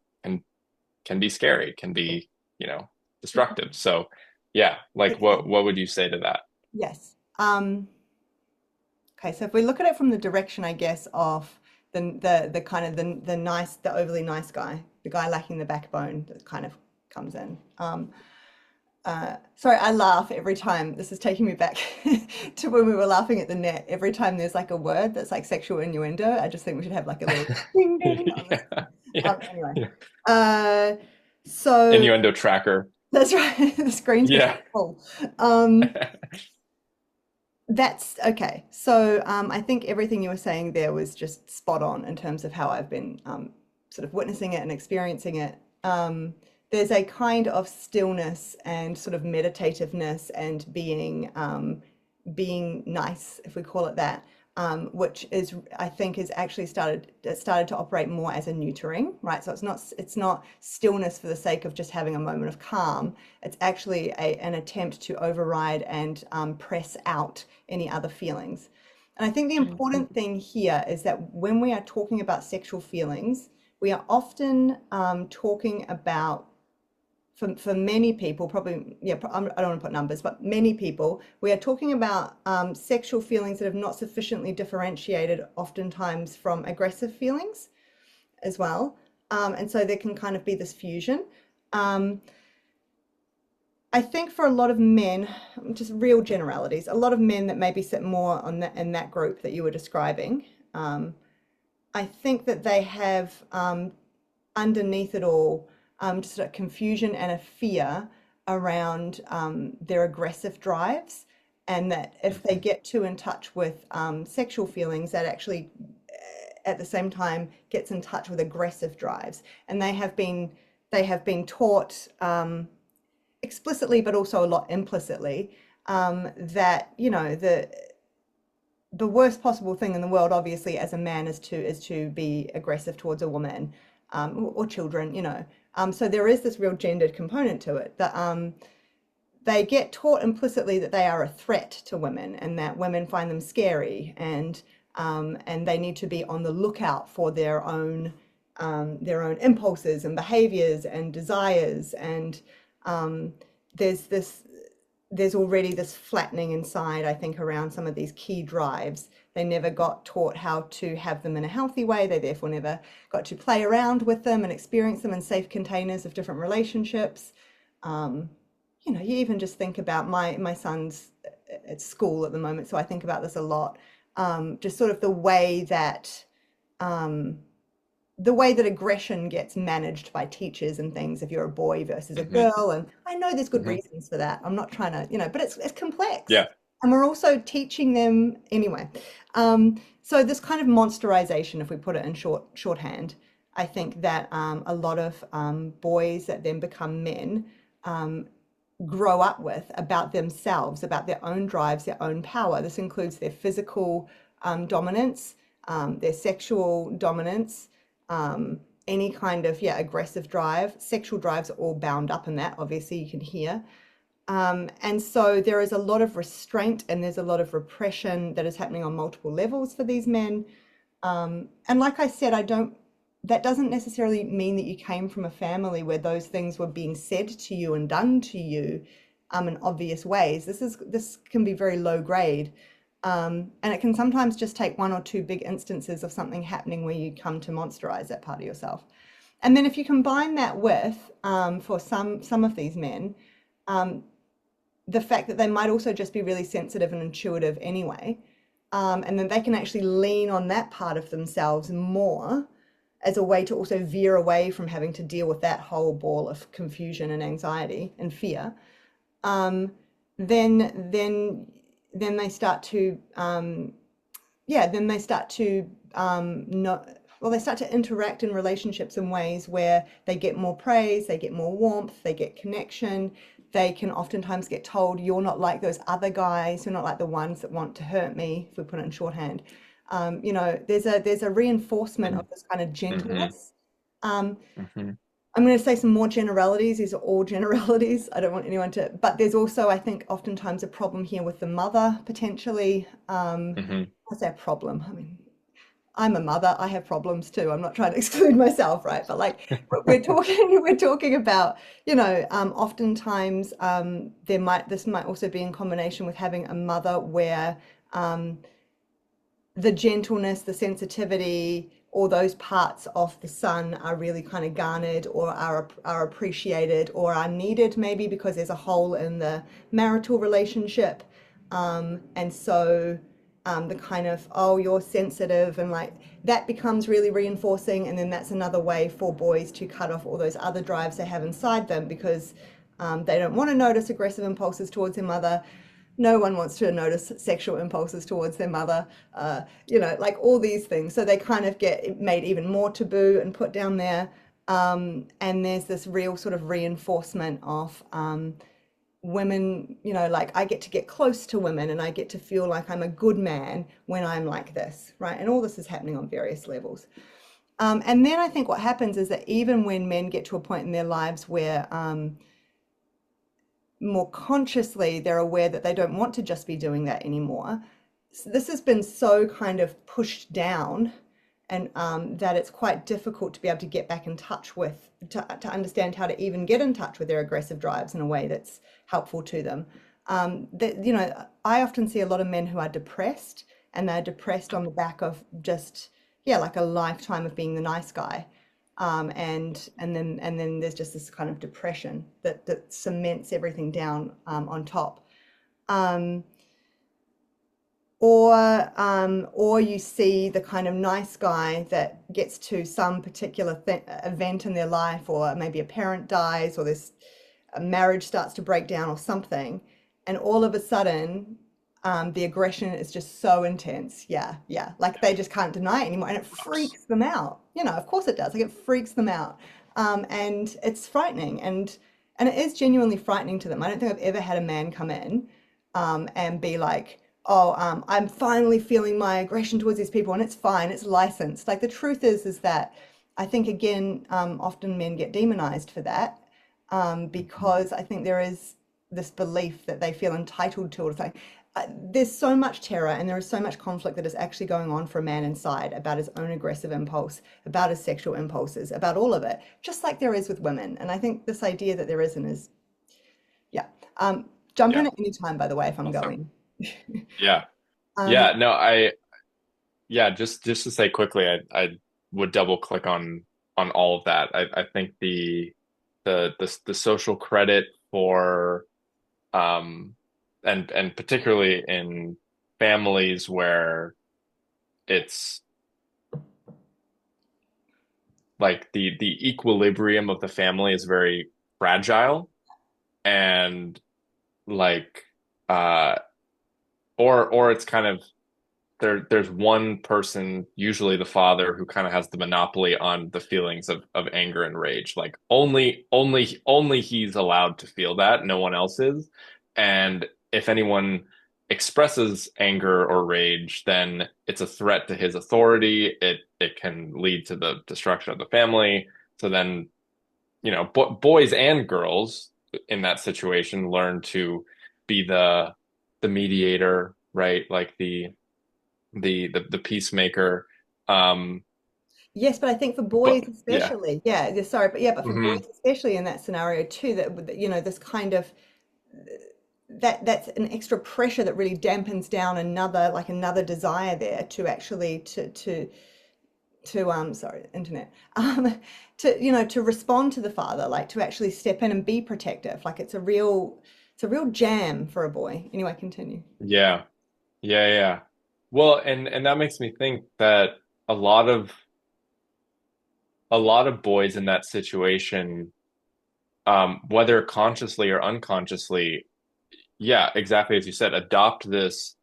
can be scary, can be, Yeah. destructive. So yeah, like It what can. what would you say to that? Yes. Okay, so if we look at it from the direction, I guess, of the kind of the nice, the overly nice guy, the guy lacking the backbone that kind of comes in. Sorry, I laugh every time. This is taking me back to when we were laughing at the net. Every time there's like a word that's like sexual innuendo, I just think we should have like a little ding ding on the Yeah. screen. Yeah. Anyway, Yeah. uh, so Innuendo tracker. that's right. The screen's become Yeah. full. Um, That's okay. So I think everything you were saying there was just spot on in terms of how I've been sort of witnessing it and experiencing it. There's a kind of stillness and sort of meditativeness and being nice, if we call it that, which is I think is actually started to operate more as a neutering, right? So it's not stillness for the sake of just having a moment of calm. It's actually an attempt to override and press out any other feelings. And I think the important thing here is that when we are talking about sexual feelings, we are often talking about for many people, probably, yeah, I don't want to put numbers, but many people, we are talking about sexual feelings that have not sufficiently differentiated, oftentimes from aggressive feelings as well. And so there can kind of be this fusion. Um, I think for a lot of men, just real generalities, a lot of men that maybe sit more on that in that group that you were describing, um, I think that they have underneath it all, just a confusion and a fear around their aggressive drives, and that if they get too in touch with sexual feelings, that actually at the same time gets in touch with aggressive drives, and they have been taught explicitly, but also a lot implicitly, that the worst possible thing in the world, obviously, as a man, is to be aggressive towards a woman, or children, So there is this real gendered component to it that they get taught implicitly that they are a threat to women and that women find them scary, and they need to be on the lookout for their own impulses and behaviors and desires, and um, there's this there's already this flattening inside, I think, around some of these key drives. They never got taught how to have them in a healthy way. They therefore never got to play around with them and experience them in safe containers of different relationships. Um, you even just think about my son's at school at the moment, so I think about this a lot. Just sort of um, the way that aggression gets managed by teachers and things if you're a boy versus a Hmm. girl. And I know there's good Hmm. reasons for that. I'm not trying to, but it's complex. Yeah. And we're also teaching them anyway. So this kind of monsterization, if we put it in shorthand, I think that a lot of boys that then become men um, grow up with about themselves, about their own drives, their own power. This includes their physical dominance, their sexual dominance, any kind of, yeah, aggressive drive. Sexual drives are all bound up in that, obviously, you can hear. And so there is a lot of restraint and there's a lot of repression that is happening on multiple levels for these men. And like I said, that doesn't necessarily mean that you came from a family where those things were being said to you and done to you, in obvious ways. This can be very low grade. And it can sometimes just take one or two big instances of something happening where you come to monsterize that part of yourself. And then if you combine that with, for some of these men, um, the fact that they might also just be really sensitive and intuitive anyway, and then they can actually lean on that part of themselves more as a way to also veer away from having to deal with that whole ball of confusion and anxiety and fear. um, then they start to then they start to not well, they start to interact in relationships in ways where they get more praise, they get more warmth, they get connection. They can oftentimes get told, you're not like those other guys, you're not like the ones that want to hurt me, if we put it in shorthand. There's a reinforcement of this kind of Hmm. gentleness. um, Hmm. I'm going to say some more generalities. These are all generalities. I don't want anyone to, but there's also, I think, oftentimes a problem here with the mother potentially. Hmm. I say a problem. I mean, I'm a mother. I have problems too. I'm not trying to exclude myself, right? But like we're talking, we're talking about, oftentimes this might also be in combination with having a mother where um, the gentleness, the sensitivity, all those parts of the son are really kind of garnered or are appreciated or are needed maybe because there's a hole in the marital relationship. And so the kind of, oh, you're sensitive and like that becomes really reinforcing. And then that's another way for boys to cut off all those other drives they have inside them because they don't want to notice aggressive impulses towards their mother. No one wants to notice sexual impulses towards their mother, like all these things. So they kind of get made even more taboo and put down there. And there's this real sort of reinforcement of women, like I get to get close to women and I get to feel like I'm a good man when I'm like this, right? And all this is happening on various levels. And then I think what happens is that even when men get to a point in their lives where more consciously they're aware that they don't want to just be doing that anymore. So this has been so kind of pushed down and that it's quite difficult to be able to get back in touch with, to understand how to even get in touch with their aggressive drives in a way that's helpful to them. I often see a lot of men who are depressed and they're depressed on the back of just, yeah, like a lifetime of being the nice guy. And then there's just this kind of depression that cements everything down on top. Um, or you see the kind of nice guy that gets to some particular event in their life, or maybe a parent dies, or this a marriage starts to break down, or something, and all of a sudden, the aggression is just so intense. Yeah, yeah, like they just can't deny it anymore, and it freaks them out. Of course it does. Like it freaks them out, and it's frightening, and it is genuinely frightening to them. I don't think I've ever had a man come in and be like, oh, I'm finally feeling my aggression towards these people and it's fine, it's licensed. Like the truth is that I think again, often men get demonized for that because I think there is this belief that they feel entitled to it. Like, there's so much terror and there is so much conflict that is actually going on for a man inside about his own aggressive impulse, about his sexual impulses, about all of it, just like there is with women. And I think this idea that there isn't is, yeah. Jump Yeah. in at any time, by the way, if I'm Awesome. going. Yeah. Um, Yeah. No, yeah, just to say quickly, I would double click on all of that. I think the social credit for Um, and particularly in families where it's like the equilibrium of the family is very fragile, and like uh or it's kind of there's one person, usually the father, who kind of has the monopoly on the feelings of anger and rage. Like only he's allowed to feel that, no one else is. And if anyone expresses anger or rage, then it's a threat to his authority. It can lead to the destruction of the family. So then, boys and girls in that situation learn to be the mediator, right? Like the peacemaker. Um, Yes, but I think for but boys yeah. especially, yeah, sorry, but yeah, but for boys Hmm. especially in that scenario too, that this kind of that's an extra pressure that really dampens down another desire there to actually to sorry, internet, to respond to the father, like to actually step in and be protective. Like it's a real jam for a boy. Anyway, continue. Yeah. Yeah, yeah. Well, and that makes me think that a lot of a lot of boys in that situation, whether consciously or unconsciously, yeah, exactly as you said, adopt this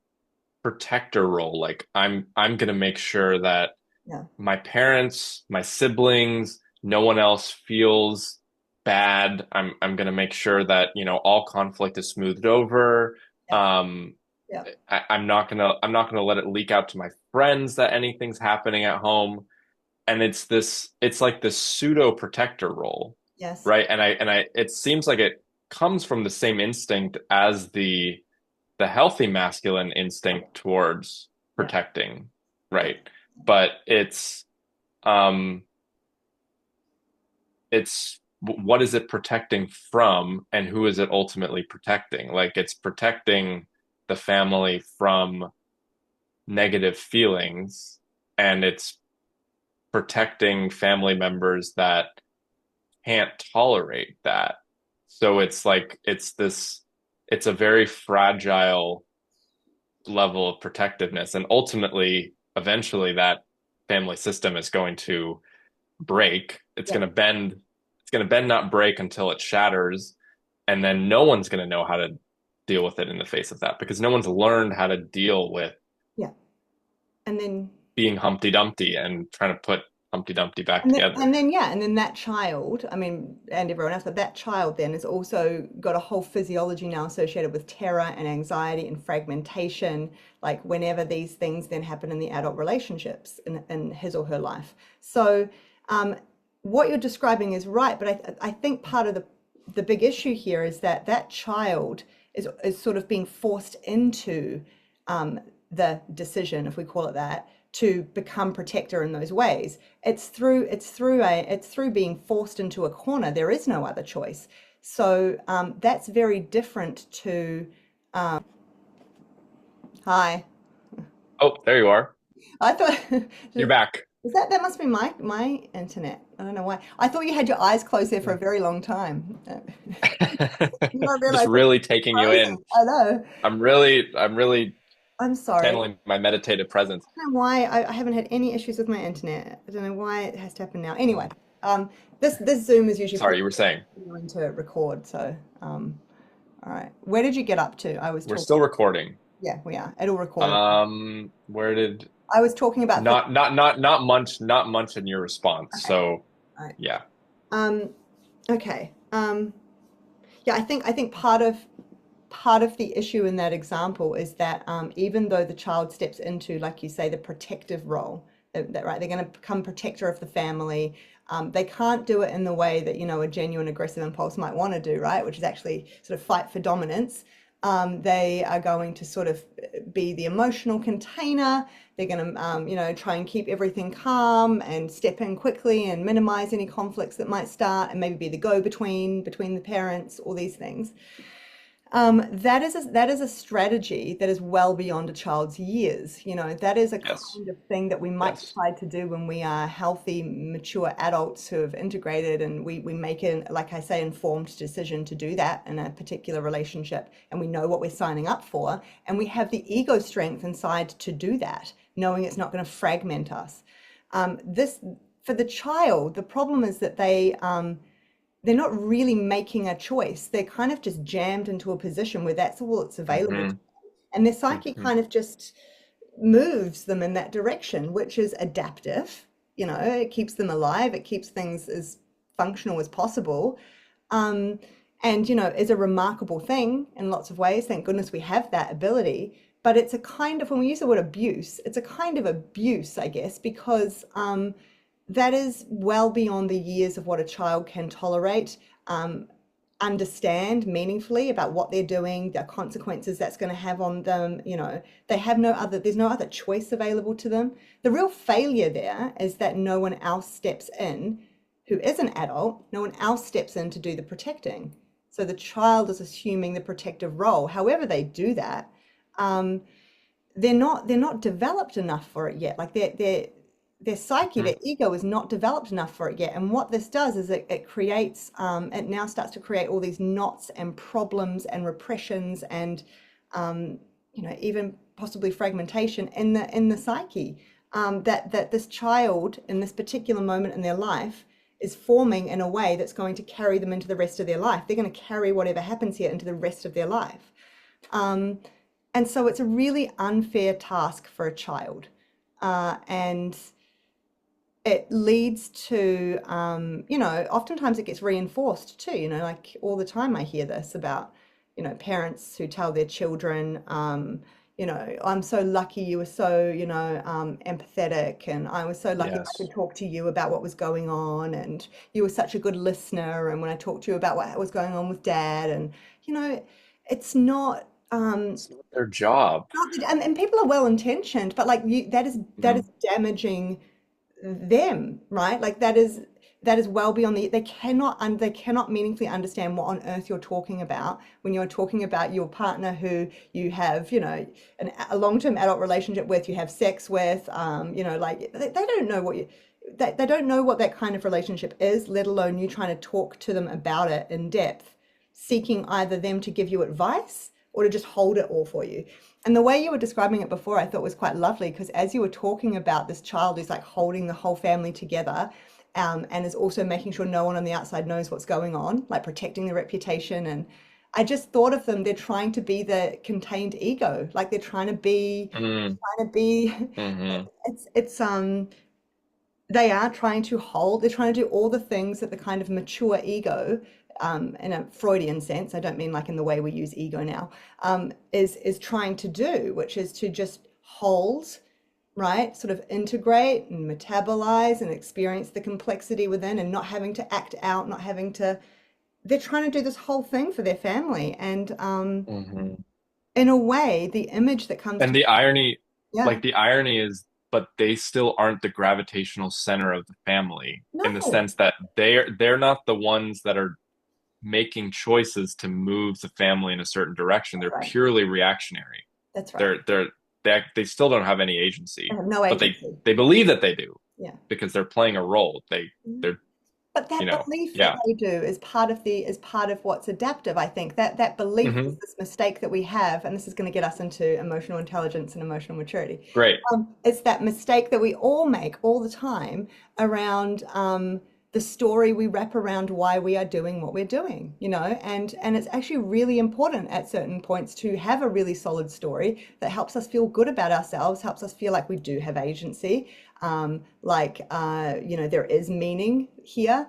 protector role. Like I'm gonna make sure that Yeah, my parents, my siblings, no one else feels bad. I'm gonna make sure that, all conflict is smoothed over. yeah, Um, yeah, I'm not gonna let it leak out to my friends that anything's happening at home. And it's like this pseudo protector role, yes, right? And it seems like it comes from the same instinct as the healthy masculine instinct towards yeah, protecting, yeah, right? But um it's what is it protecting from, and who is it ultimately protecting? Like it's protecting the family from negative feelings, and it's protecting family members that can't tolerate that. So it's like it's a very fragile level of protectiveness, and ultimately eventually that family system is going to break. yeah. It's going to bend, not break, until it shatters. And then no one's going to know how to deal with it in the face of that, because no one's learned how to deal with Yeah. And then being Humpty Dumpty and trying to put Humpty Dumpty back And then, together. and then, yeah, and then that child, I mean, and everyone else, but that child then has also got a whole physiology now associated with terror and anxiety and fragmentation, like whenever these things then happen in the adult relationships in his or her life. So, um, what you're describing is right, but I think part of the big issue here is that that child is sort of being forced into um, the decision, if we call it that, to become protector in those ways. It's through being forced into a corner. There is no other choice. So that's very different to hi. Oh, there you are. I thought You're back. is that must be my internet. I don't know why. I thought you had your eyes closed there for a very long time. I Just realized it's really taking you frozen. in. I know. I'm really I'm sorry. channeling my meditative presence. Don't know why I haven't had any issues with my internet. I don't know why it has to happen now. Anyway, um, this Zoom is usually Sorry, you were saying. going to record. So, all right. Where did you get up to? I was We're talking. still recording. Yeah, we are. It'll record. Where did I was talking about things. not much in your response. Okay. So All right. yeah. Um, okay. Yeah, I think part of the issue in that example is that even though the child steps into, like you say, the protective role, that right, they're going to become protector of the family. They can't do it in the way that a genuine aggressive impulse might want to do, right? Which is actually sort of fight for dominance. They are going to sort of be the emotional container. They're going to, try and keep everything calm and step in quickly and minimize any conflicts that might start, and maybe be the go-between between the parents, all these things. That is a strategy that is well beyond a child's years. That is a Yes. kind of thing that we might Yes. decide to do when we are healthy, mature adults who have integrated, and we make an, like I say, informed decision to do that in a particular relationship, and we know what we're signing up for, and we have the ego strength inside to do that, knowing it's not going to fragment us. This for the child, the problem is that they're not really making a choice. They're kind of just jammed into a position where that's all that's available to Hmm. them. And their psyche Hmm. kind of just moves them in that direction, which is adaptive. It keeps them alive, it keeps things as functional as possible. Um, and, is a remarkable thing in lots of ways. Thank goodness we have that ability. But it's a kind of, when we use the word abuse, it's a kind of abuse, I guess, because that is well beyond the years of what a child can tolerate, um, understand meaningfully about what they're doing, the consequences that's going to have on them. They have there's no other choice available to them. The real failure there is that no one else steps in who is an adult, no one else steps in to do the protecting. So the child is assuming the protective role. However they do that, um, they're not developed enough for it yet. Like their psyche, Hmm. their ego is not developed enough for it yet. And what this does is it creates, it now starts to create all these knots and problems and repressions and, even possibly fragmentation in the psyche. That this child in this particular moment in their life is forming in a way that's going to carry them into the rest of their life. They're going to carry whatever happens here into the rest of their life. Um, and so it's a really unfair task for a child. And it leads to, oftentimes it gets reinforced too, like all the time I hear this about, parents who tell their children, I'm so lucky you were so, empathetic, and I was so lucky I Yes. could talk to you about what was going on, and you were such a good listener. And when I talked to you about what was going on with dad, and, it's not, It's not their job. and people are well intentioned, but like that is Hmm. damaging them, right? Like that is well beyond they cannot meaningfully understand what on earth you're talking about when you're talking about your partner who you have, a long-term adult relationship with, you have sex with, like they don't know they don't know what that kind of relationship is, let alone you trying to talk to them about it in depth, seeking either them to give you advice or to just hold it all for you. And the way you were describing it before, I thought was quite lovely, because as you were talking about this child who's like holding the whole family together, and is also making sure no one on the outside knows what's going on, like protecting the reputation. And I just thought of them, they're trying to be the contained ego, like they're trying to be, Hmm. trying to be, Hmm. it's, they are trying to hold, they're trying to do all the things that the kind of mature ego, in a Freudian sense, I don't mean like in the way we use ego now, is trying to do, which is to just hold, right? Sort of integrate and metabolize and experience the complexity within, and not having to act out, not having to, they're trying to do this whole thing for their family. And Hmm. in a way, the image that comes And to, the irony, yeah, like the irony is, but they still aren't the gravitational center of the family in the no, sense that they're not the ones that are making choices to move the family in a certain direction. that's They're right. purely reactionary. That's right. They still don't have any They agency, have no but agency. they believe that they do Yeah. because they're playing a role. They're But that belief that yeah. they do is part of what's adaptive, I think. That belief is Hmm. this mistake that we have, and this is going to get us into emotional intelligence and emotional maturity. Great. It's that mistake that we all make all the time around, the story we wrap around why we are doing what we're doing, and it's actually really important at certain points to have a really solid story that helps us feel good about ourselves, helps us feel like we do have agency, there is meaning here.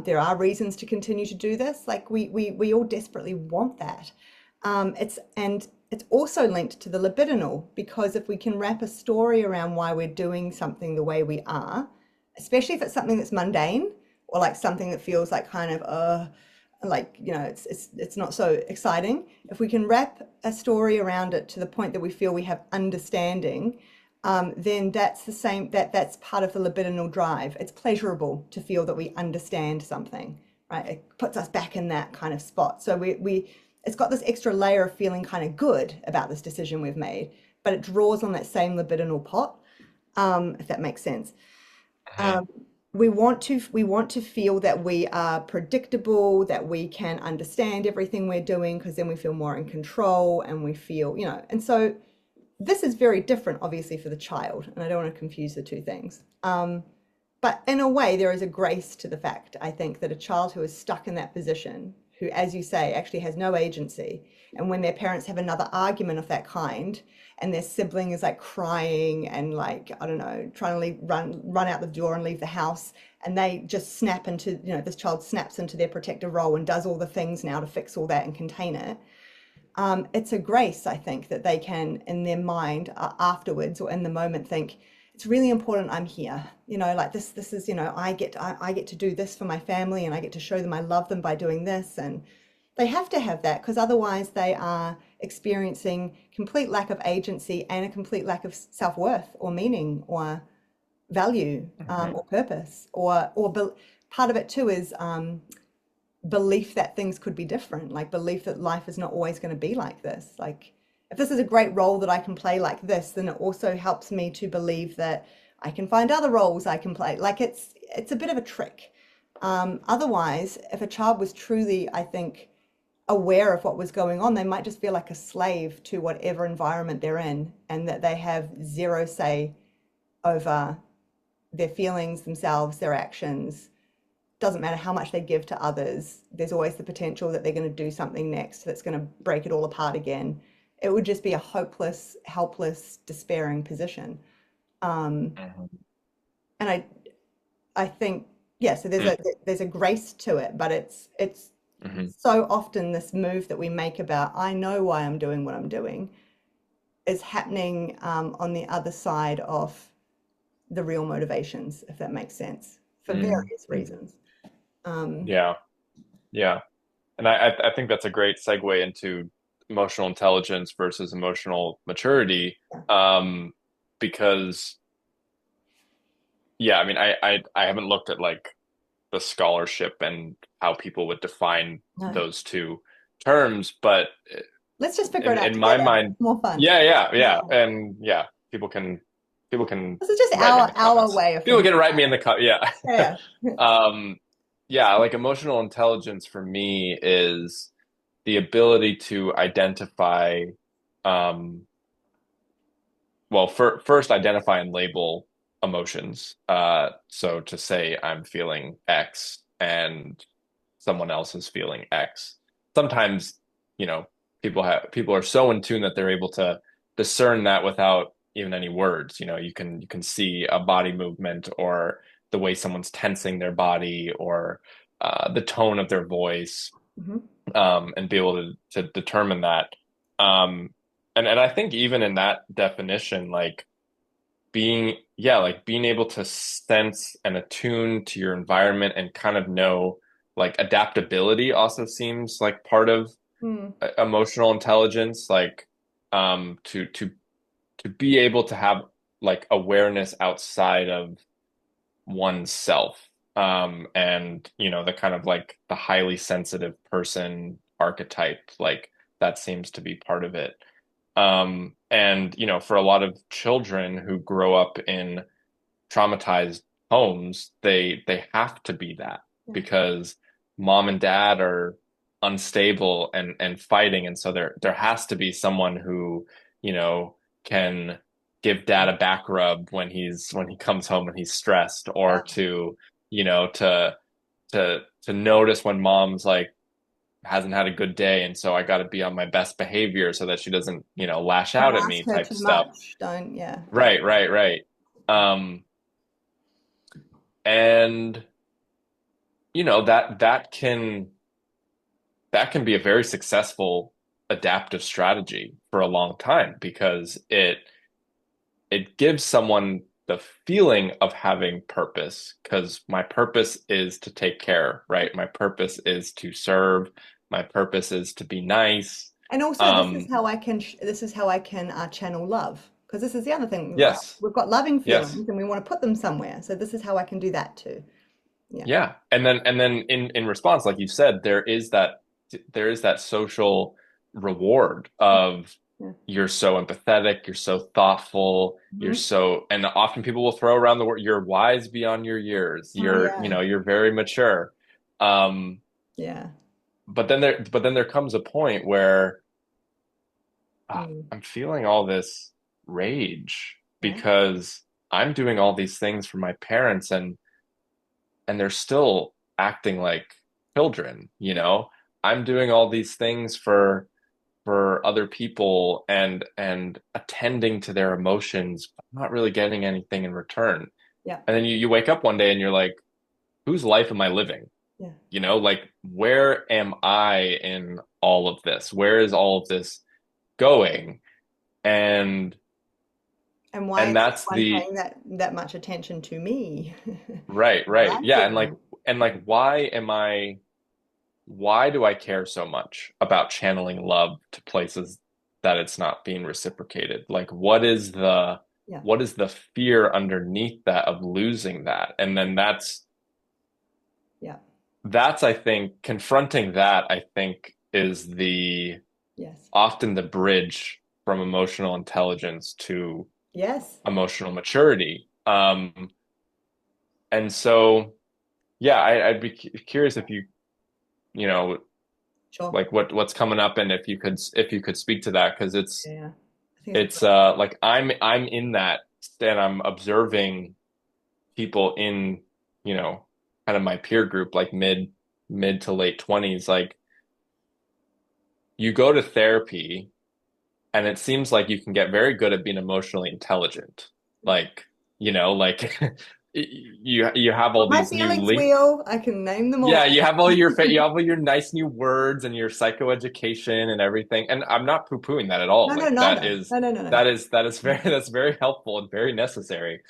There are reasons to continue to do this. Like we all desperately want that. It's also linked to the libidinal, because if we can wrap a story around why we're doing something the way we are, especially if it's something that's mundane, or like something that feels like kind of like, it's not so exciting. If we can wrap a story around it to the point that we feel we have understanding, then that's the same, that's part of the libidinal drive. It's pleasurable to feel that we understand something, right? It puts us back in that kind of spot. So we it's got this extra layer of feeling kind of good about this decision we've made, but it draws on that same libidinal pot, if that makes sense. Mhm. Um, we want to feel that we are predictable, that we can understand everything we're doing, because then we feel more in control and we feel, and so this is very different, obviously, for the child, and I don't want to confuse the two things. But in a way, there is a grace to the fact, I think, that a child who is stuck in that position, who, as you say, actually has no agency, and when their parents have another argument of that kind, and their sibling is like crying and like, I don't know, trying to run out the door and leave the house, and they just snap into, this child snaps into their protective role and does all the things now to fix all that and contain it. It's a grace, I think, that they can, in their mind, afterwards or in the moment, think it's really important I'm here. Like this is, I get to do this for my family, and I get to show them I love them by doing this. And they have to have that, because otherwise they are experiencing complete lack of agency and a complete lack of self-worth or meaning or value, Mhm. or purpose, part of it too is belief that things could be different, like belief that life is not always going to be like this. Like, if this is a great role that I can play like this, then it also helps me to believe that I can find other roles I can play. Like, it's a bit of a trick. Otherwise, if a child was truly, I think, aware of what was going on, they might just feel like a slave to whatever environment they're in, and that they have zero say over their feelings, themselves, their actions. Doesn't matter how much they give to others, there's always the potential that they're going to do something next that's going to break it all apart again. It would just be a hopeless, helpless, despairing position. Um, Mhm. and I think, yeah, so there's a grace to it, but it's Mhm. so often this move that we make about I know why I'm doing what I'm doing is happening, on the other side of the real motivations, if that makes sense, for Mhm. various Mhm. reasons. Um, Yeah, yeah. And I think that's a great segue into emotional intelligence versus emotional maturity. yeah. Because yeah, I mean, I haven't looked at like the scholarship and how people would define No. those two terms, but Let's just figure it out in my together. mind, It's more fun. yeah, yeah, Yeah. yeah, and yeah, people can This is just write me in the our comments. way of People thinking can write about me in the yeah. it. Yeah. Yeah. Um, yeah, like emotional intelligence for me is the ability to identify, um, well, first identify and label emotions. So to say I'm feeling X and someone else is feeling X. Sometimes, you know, people are so in tune that they're able to discern that without even any words. You can see a body movement or the way someone's tensing their body or the tone of their voice, Mhm. and be able to determine that. Um, and I think even in that definition, like being able to sense and attune to your environment and kind of know, like adaptability also seems like part of Hmm. emotional intelligence, like to be able to have like awareness outside of oneself. And the kind of like the highly sensitive person archetype, like that seems to be part of it. And for a lot of children who grow up in traumatized homes, they have to be that Yeah. because mom and dad are unstable and fighting, and so there has to be someone who, can give dad a back rub when he comes home and he's stressed, or Yeah. to, to notice when mom's like hasn't had a good day, and so I got to be on my best behavior so that she doesn't, lash Don't out at me ask her type too stuff. much. Don't, yeah. Right, right, right. Um, and that can be a very successful adaptive strategy for a long time because it gives someone the feeling of having purpose, because my purpose is to take care, right? My purpose is to serve. My purpose is to be nice. And also, Um, this is how I can channel love, because this is the other thing, right? yes, We've got loving yes. feelings and we want to put them somewhere. So this is how I can do that too. Yeah. Yeah. And then in response, like you said, there is that there is that social reward Yeah. of Yeah. you're so empathetic, you're so thoughtful, you're Hmm. so, and often people will throw around the word, you're wise beyond your years, Oh yeah. you're very mature. Um, Yeah. but then there comes a point where Mm. I'm feeling all this rage Yeah. because I'm doing all these things for my parents and they're still acting like children, you know? I'm doing all these things for other people and attending to their emotions, but not really getting anything in return. Yeah. And then you wake up one day and you're like, whose life am I living? Yeah. You know, like where am I in all of this? Where is all of this going? And And why and is that's anyone the paying that much attention to me? right, What right. I'm Yeah, feeling. and like why do I care so much about channeling love to places that it's not being reciprocated? Like Yeah. what is the fear underneath that of losing that? And then Yeah. that's I think confronting that I think is the Yes. often the bridge from emotional intelligence to Yes. emotional maturity. And so yeah, I'd be curious if you know, Sure. like what's coming up and if you could speak to that because Yeah. I think it's it's great. like I'm in that and I'm observing people in, you know, kind of my peer group like mid to late 20s like you go to therapy and it seems like you can get very good at being emotionally intelligent. Like, you know, like you have Got all my these new feelings link. wheel. I can name them Yeah, all. you have all your nice new words and your psychoeducation and everything. And I'm not poo-pooing that at all. No, no, Like neither. No, no, no, no. that is very that's very helpful and very necessary.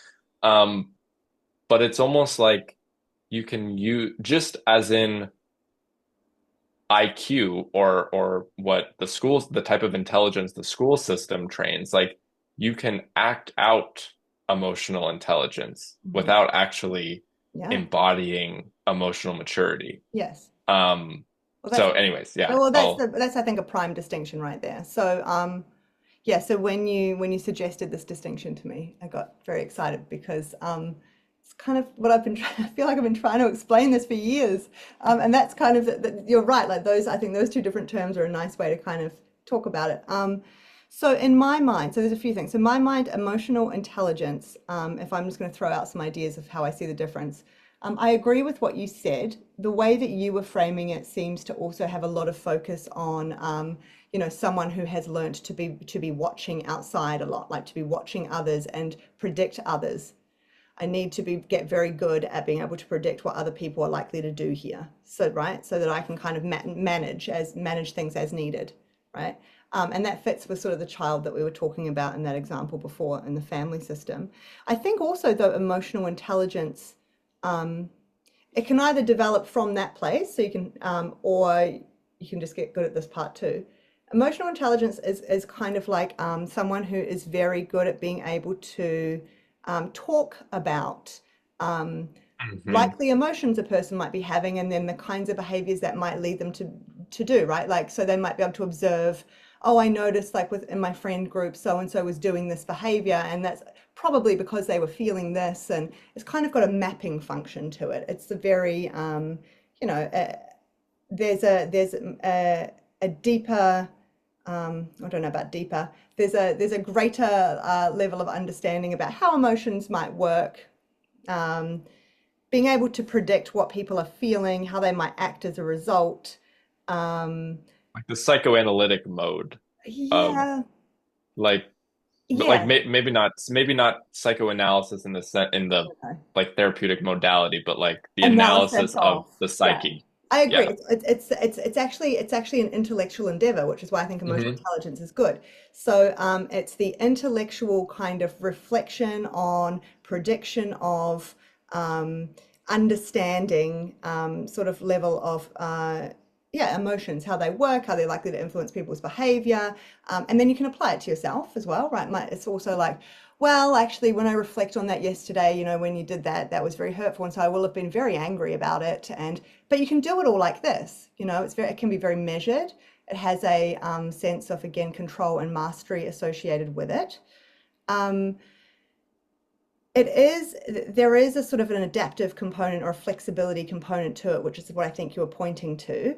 Um, but it's almost like you can use just as in IQ or what the type of intelligence the school system trains, like you can act out emotional intelligence Mhm. without actually Yeah. embodying emotional maturity. Yes. Um, Well, so anyways, yeah, well, I'll that's I think a prime distinction right there. So, yeah. So when you suggested this distinction to me, I got very excited because it's kind of what I've been trying. I feel like I've been trying to explain this for years, and that's kind of you're right. Like those, I think those two different terms are a nice way to kind of talk about it. So in my mind, so there's a few things. In my mind, emotional intelligence. If I'm just going to throw out some ideas of how I see the difference. I agree with what you said. The way that you were framing it seems to also have a lot of focus on, someone who has learnt to be watching outside a lot, like to be watching others and predict others. I need to get very good at being able to predict what other people are likely to do here. So, right, so that I can kind of manage things as needed, right? And that fits with sort of the child that we were talking about in that example before in the family system. I think also though emotional intelligence, um, it can either develop from that place, so you can, or you can just get good at this part too. Emotional intelligence is kind of like someone who is very good at being able to talk about um, Mhm. likely emotions a person might be having, and then the kinds of behaviors that might lead them to do, right? Like, so they might be able to observe, oh, I noticed like within my friend group, so and so was doing this behavior, and that's probably because they were feeling this, and it's kind of got a mapping function to it. It's a very, you know, there's a deeper, I don't know about deeper. There's a greater level of understanding about how emotions might work. Um, Being able to predict what people are feeling, how they might act as a result. Um, Like the psychoanalytic mode of yeah, like but like yeah. maybe not psychoanalysis in in the Okay. like therapeutic modality, but like the Analysis analysis of of, the yeah. psyche. I agree. Yeah. It's actually an intellectual endeavor, which is why I think emotional Hmm. intelligence is good. So it's the intellectual kind of reflection on prediction of um, understanding sort of level of yeah, emotions, how they work, how they're likely to influence people's behavior, and then you can apply it to yourself as well, right? It's also like, Well, actually, when I reflect on that yesterday, when you did that, that was very hurtful, and so I will have been very angry about it. But you can do it all like this, it can be very measured. It has a sense of, again, control and mastery associated with it. Um, there is a sort of an adaptive component or a flexibility component to it, which is what I think you were pointing to.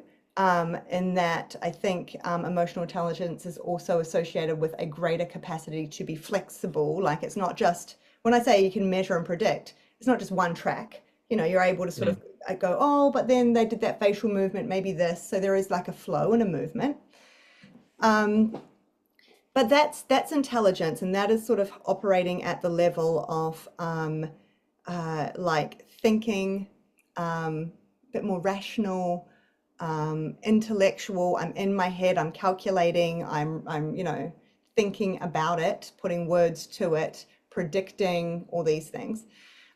In that I think emotional intelligence is also associated with a greater capacity to be flexible. Like it's not just, when I say you can measure and predict, it's not just one track. You're able to sort of Mm. go, oh, but then they did that facial movement, maybe this. So there is like a flow and a movement. Um, but that's intelligence, and that is sort of operating at the level of like thinking, a bit more rational, intellectual. I'm in my head, I'm calculating, I'm thinking about it, putting words to it, predicting all these things.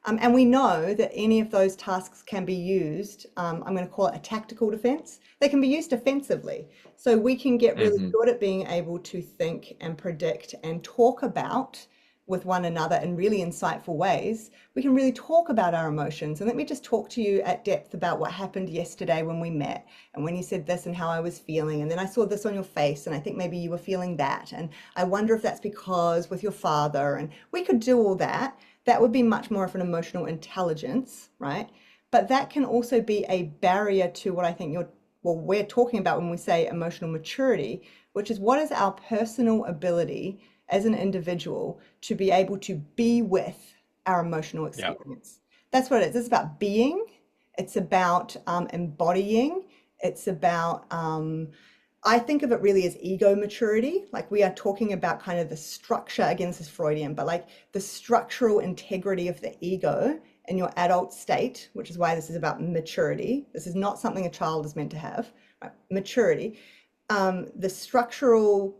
And we know that any of those tasks can be used, I'm going to call it a tactical defense. They can be used defensively. So we can get really Hmm. good at being able to think and predict and talk about with one another in really insightful ways. We can really talk about our emotions. And let me just talk to you at depth about what happened yesterday when we met and when you said this and how I was feeling. And then I saw this on your face and I think maybe you were feeling that. And I wonder if that's because with your father. And we could do all that. That would be much more of an emotional intelligence, right? But that can also be a barrier to what I think we're talking about when we say emotional maturity, which is what is our personal ability as an individual to be able to be with our emotional Yeah. experience. That's what it is. It's about being, it's about embodying, it's about I think of it really as ego maturity. Like we are talking about kind of the structure, again, this is Freudian, but like the structural integrity of the ego in your adult state, which is why this is about maturity. This is not something a child is meant to have, right? Maturity. The structural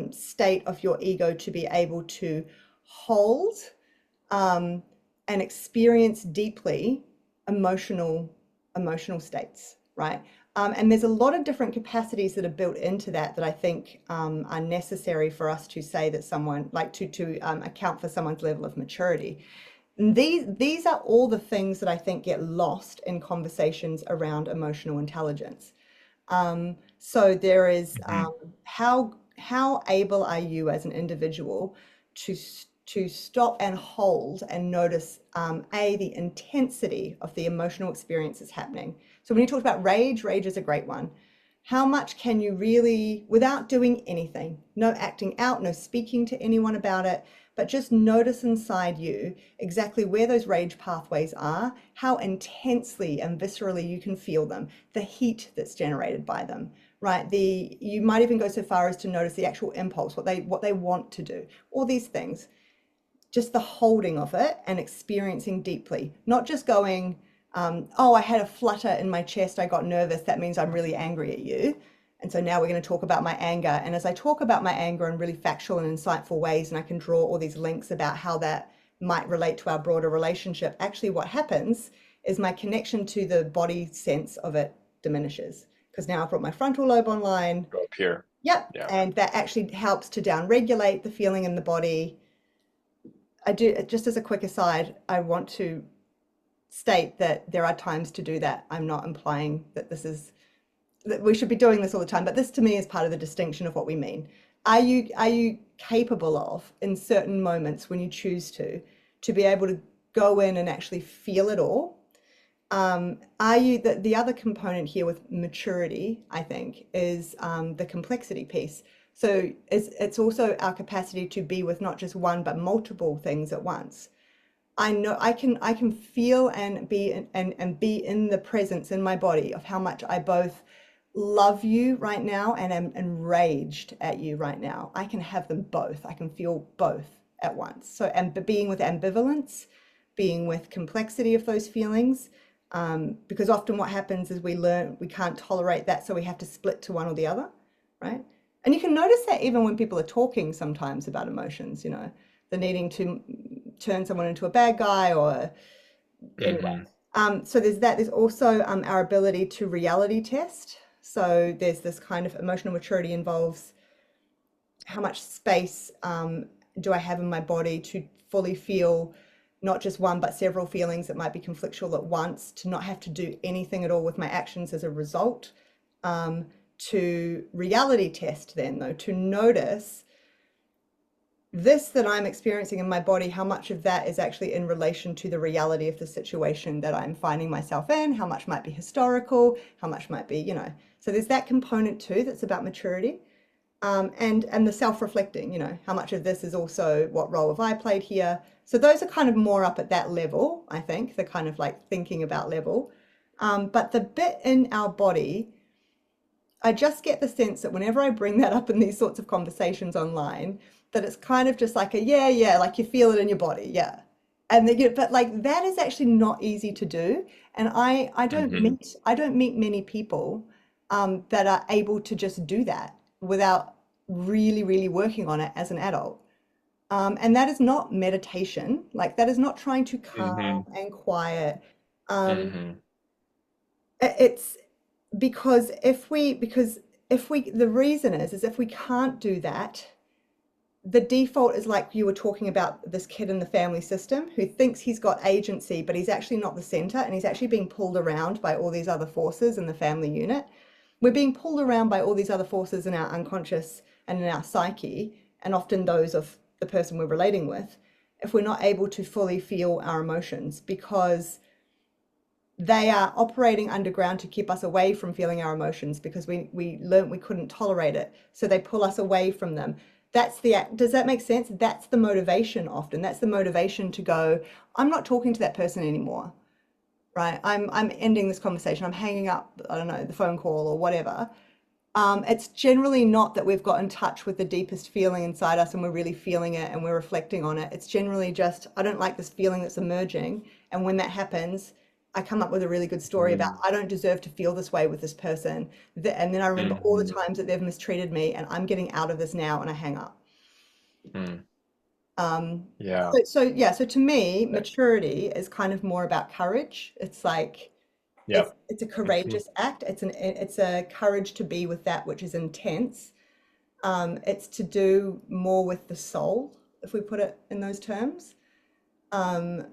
state of your ego to be able to hold um, and experience deeply emotional emotional states, right? And there's a lot of different capacities that are built into that I think are necessary for us to say that someone like to account for someone's level of maturity. And these are all the things that I think get lost in conversations around emotional intelligence. So there is Hmm. how able are you as an individual to to stop and hold and notice the intensity of the emotional experience that's happening. So when you talk about rage, rage is a great one. How much can you really, without doing anything, no acting out, no speaking to anyone about it, but just notice inside you exactly where those rage pathways are, how intensely and viscerally you can feel them, the heat that's generated by them, right? You might even go so far as to notice the actual impulse, what they want to do, all these things. Just the holding of it and experiencing deeply, not just going, oh, I had a flutter in my chest, I got nervous, that means I'm really angry at you. And so now we're going to talk about my anger. And as I talk about my anger in really factual and insightful ways, and I can draw all these links about how that might relate to our broader relationship, actually what happens is my connection to the body sense of it diminishes. Because now I've brought my frontal lobe online. Go up here. Yep. Yeah. And that actually helps to down regulate the feeling in the body. I do, just as a quick aside, I want to state that there are times to do that. I'm not implying that that we should be doing this all the time, but this to me is part of the distinction of what we mean. Are you capable of, in certain moments when you choose to be able to go in and actually feel it all? Are you the other component here with maturity, I think, is the complexity piece. So it's also our capacity to be with not just one but multiple things at once. I know I can feel and be in the presence in my body of how much I both love you right now and am enraged at you right now. I can have them both. I can feel both at once. So and being with ambivalence, being with complexity of those feelings, because often what happens is we learn we can't tolerate that, so we have to split to one or the other, right? And you can notice that even when people are talking sometimes about emotions, the needing to turn someone into a bad guy or anyway. Hmm. So there's that. There's also our ability to reality test. So there's this kind of emotional maturity involves how much space do I have in my body to fully feel not just one but several feelings that might be conflictual at once, to not have to do anything at all with my actions as a result, to reality test then though, to notice this that I'm experiencing in my body, how much of that is actually in relation to the reality of the situation that I'm finding myself in, how much might be historical, how much might be, so there's that component too that's about maturity. And the self-reflecting, how much of this is also what role have I played here? So those are kind of more up at that level, I think, the kind of like thinking about level. But the bit in our body, I just get the sense that whenever I bring that up in these sorts of conversations online, that it's kind of just like a yeah, like you feel it in your body, yeah. And but like that is actually not easy to do. And Hmm. I don't meet many people that are able to just do that without really, really working on it as an adult. And that is not meditation, like that is not trying to calm Hmm. and quiet. Um, Hmm. it's because if we the reason is if we can't do that, the default is like you were talking about this kid in the family system who thinks he's got agency, but he's actually not the center and he's actually being pulled around by all these other forces in the family unit. We're being pulled around by all these other forces in our unconscious and in our psyche, and often those of the person we're relating with, if we're not able to fully feel our emotions because they are operating underground to keep us away from feeling our emotions because we learned we couldn't tolerate it. So they pull us away from them. Does that make sense? That's the motivation often. That's the motivation to go, I'm not talking to that person anymore, right? I'm ending this conversation. I'm hanging up, I don't know, the phone call or whatever. It's generally not that we've got in touch with the deepest feeling inside us and we're really feeling it and we're reflecting on it. It's generally just, I don't like this feeling that's emerging. And when that happens, I come up with a really good story about Hmm. I don't deserve to feel this way with this person. And then I remember all the Hmm. times that they've mistreated me and I'm getting out of this now and I hang up. Hmm. Um, Yeah. so to me, maturity is kind of more about courage. It's like Yep. it's a Hmm. courageous act. It's a courage to be with that which is intense. It's to do more with the soul, if we put it in those terms. Um,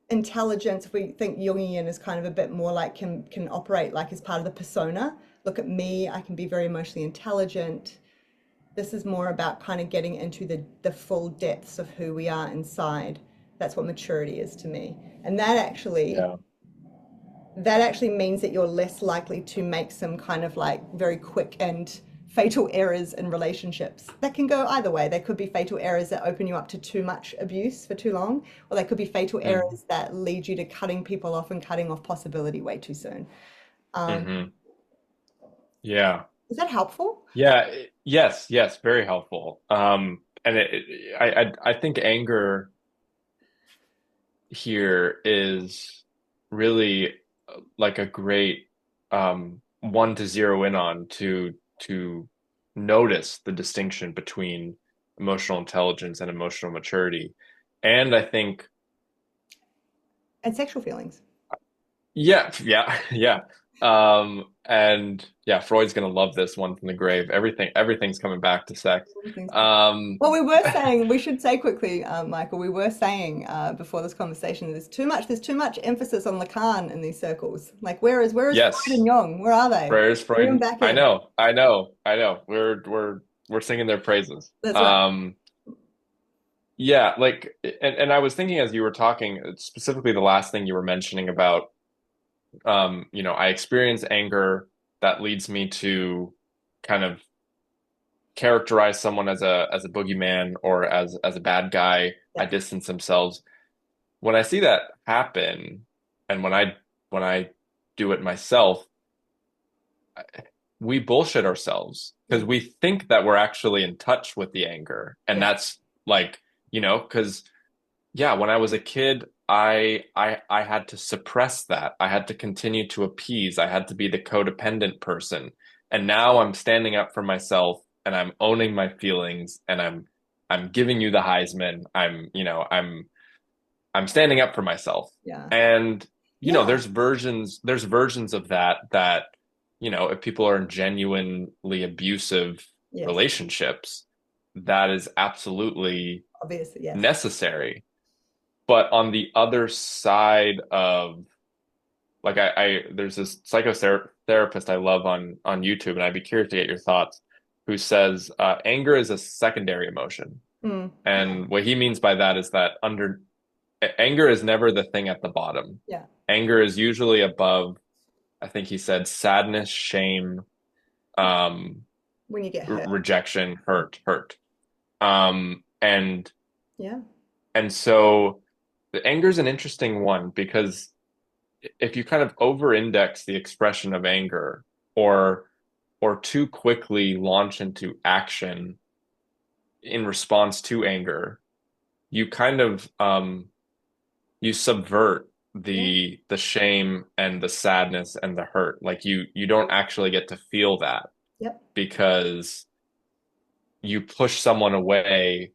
Intelligence, if we think Jungian is kind of a bit more like can operate like as part of the persona. Look at me, I can be very emotionally intelligent. This is more about kind of getting into the full depths of who we are inside. That's what maturity is to me. And Yeah. that actually means that you're less likely to make some kind of like very quick and fatal errors in relationships. That can go either way. There could be fatal errors that open you up to too much abuse for too long, or they could be fatal Hmm. errors that lead you to cutting people off and cutting off possibility way too soon. Um, Hmm. Yeah. is that helpful? Yeah. Yes. Yes. Very helpful. And I think anger here is really like a great one to zero in on to notice the distinction between emotional intelligence and emotional maturity. And I think, And sexual feelings. yeah, yeah, yeah. And yeah, Freud's gonna love this one from the grave. Everything's coming back to sex. Um, Well, we were saying, we should say quickly, Michael, we were saying before this conversation, there's too much emphasis on Lacan in these circles. Like, where is Freud and yes, Jung? Where are they? prayers, Bring them Freud. back I in. know, I know, I know. We're singing their praises. That's right. Yeah, like, and I was thinking as you were talking, specifically the last thing you were mentioning about, I experience anger that leads me to kind of characterize someone as a boogeyman or as a bad guy. I Yeah. distance themselves. When I see that happen, and when I do it myself, we bullshit ourselves because Mm. we think that we're actually in touch with the anger, and Yeah. that's like, because yeah, when I was a kid, I had to suppress that. I had to continue to appease. I had to be the codependent person. And now I'm standing up for myself and I'm owning my feelings and I'm giving you the Heisman. I'm standing up for myself. Yeah. And Yeah. there's versions of that if people are in genuinely abusive Yes. relationships, that is absolutely Obviously, yes. necessary. But on the other side of like there's this psychotherapist I love on YouTube, and I'd be curious to get your thoughts, who says anger is a secondary emotion. Mm, yeah, And what he means by that is that anger is never the thing at the bottom. yeah. Anger is usually above, I think he said, sadness, shame, um, When you get hurt. rejection, hurt. Um, and Yeah. and so the anger is an interesting one because if you kind of over-index the expression of anger or too quickly launch into action in response to anger, you kind of you subvert Yeah. the shame and the sadness and the hurt. Like you don't actually get to feel that Yep. because you push someone away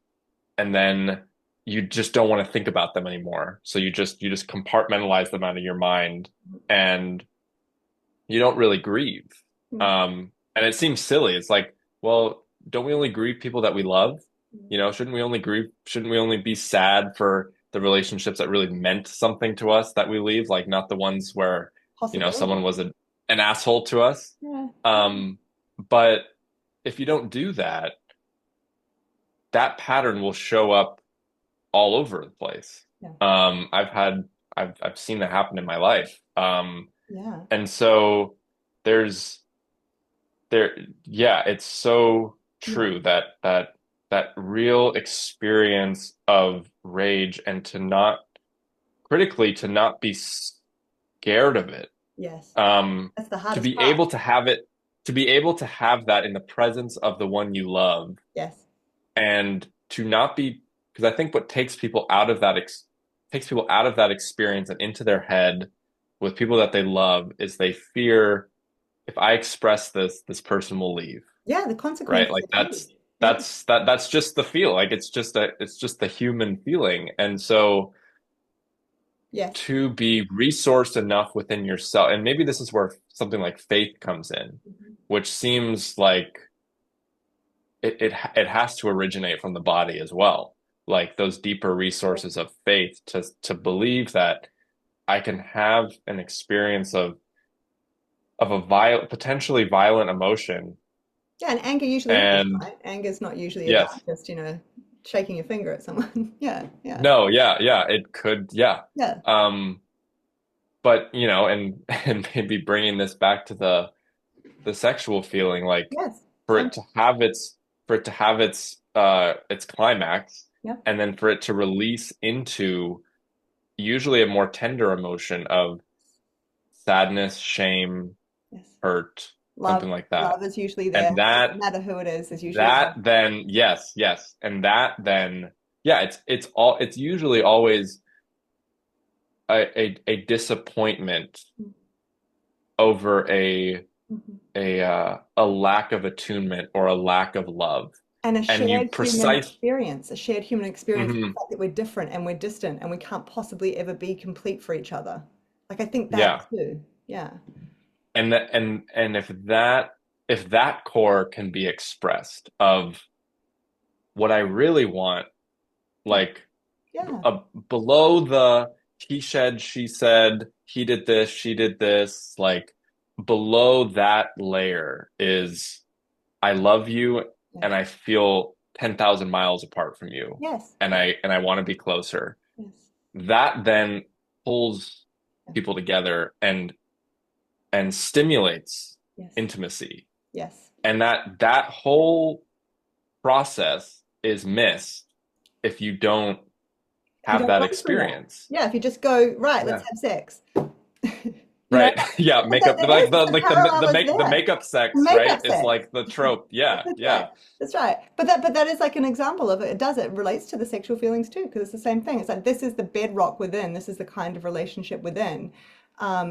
and then you just don't want to think about them anymore. So you just compartmentalize them out of your mind and you don't really grieve. Mm, And it seems silly. It's like, well, don't we only grieve people that we love? mm. You know, shouldn't we only be sad for the relationships that really meant something to us that we leave, like not the ones where, Possibility. someone was an asshole to us. Yeah. Um, but if you don't do that, that pattern will show up all over the place. Yeah. I've seen that happen in my life. Yeah. And so there's there yeah, it's so Yeah. true that that real experience of rage and to not be scared of it. Yes. Um That's the to hardest be part. able to have it to be able to have that in the presence of the one you love Yes. and to not be because I think what takes people out of that experience and into their head with people that they love is they fear if I express this, this person will leave, Yeah, the right? consequences Like are huge. Yeah. that's just the feel. Like it's just the human feeling. And so Yes. to be resourced enough within yourself, and maybe this is where something like faith comes in, Mhm. which seems like it has to originate from the body as well. Like those deeper resources of faith to believe that I can have an experience of a potentially violent emotion. Yeah, and anger usually is, And right? Anger is not usually about yes, just, shaking your finger at someone. Yeah, yeah, no, yeah, it could, yeah. yeah. Um, but and and maybe bringing this back to the sexual feeling, like Yes. for Same. it to have its climax, Yeah. and then for it to release into usually a more tender emotion of sadness, shame, Yes. hurt, Love, something like that. love is usually there. And Doesn't matter who it is usually that love. then, yes. And that then, yeah, it's usually always a disappointment over Mhm. a lack of attunement or a lack of love. And a And you shared human precise experience, a shared human experience of the mhm, fact that we're different and we're distant and we can't possibly ever be complete for each other. Like I think that yeah. too. Yeah. And if that core can be expressed of what I really want, Yeah. like Yeah. below the he said, she said, he did this, she did this, like below that layer is I love you and Yes. I feel 10,000 miles apart from you Yes. and Yes. I want to be closer. Yes. That then pulls Yeah. people together and stimulates Yes. intimacy. Yes. And that whole process is missed if you don't If you have don't that go through that. experience. Yeah, if you just go, right, let's Yeah. have sex. Right. Yeah, But that, makeup that like is, the the like parallel is the there. makeup sex, right? Makeup Is sex. like the trope. Yeah, That's right. yeah. That's right. But that is like an example of it. It does. It relates to the sexual feelings too, because it's the same thing. It's like this is the bedrock within. This is the kind of relationship within.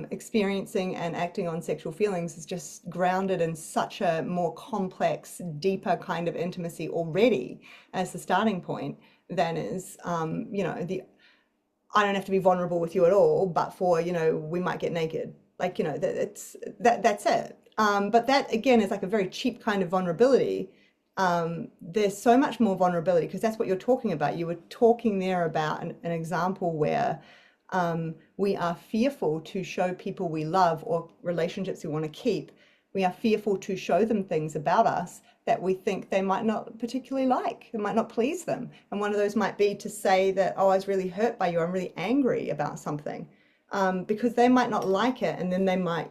Experiencing and acting on sexual feelings is just grounded in such a more complex, deeper kind of intimacy already as the starting point than is, the I don't have to be vulnerable with you at all, but for, we might get naked. Like, that's it. But that again is like a very cheap kind of vulnerability there's so much more vulnerability because that's what you're talking about. You were talking there about an example where we are fearful to show people we love or relationships we want to keep. We are fearful to show them things about us that we think they might not particularly like. It might not please them. And one of those might be to say that, oh, I was really hurt by you. I'm really angry about something. Because they might not like it. And then they might,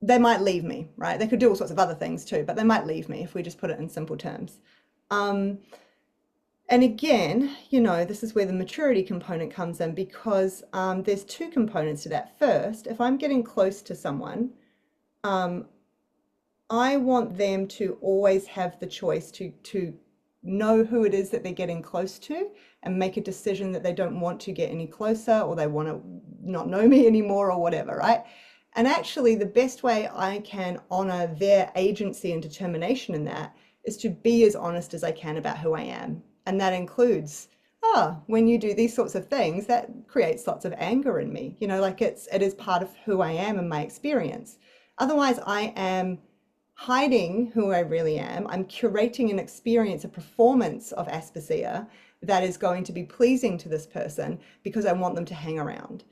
they might leave me, right? They could do all sorts of other things too, but they might leave me if we just put it in simple terms. And again, this is where the maturity component comes in because there's two components to that. First, if I'm getting close to someone, I want them to always have the choice to know who it is that they're getting close to and make a decision that they don't want to get any closer or they want to not know me anymore or whatever, right? And actually, the best way I can honor their agency and determination in that is to be as honest as I can about who I am. And that includes, when you do these sorts of things, that creates lots of anger in me. Like it is part of who I am and my experience. Otherwise, I am hiding who I really am. I'm curating an experience, a performance of Aspasia that is going to be pleasing to this person because I want them to hang around.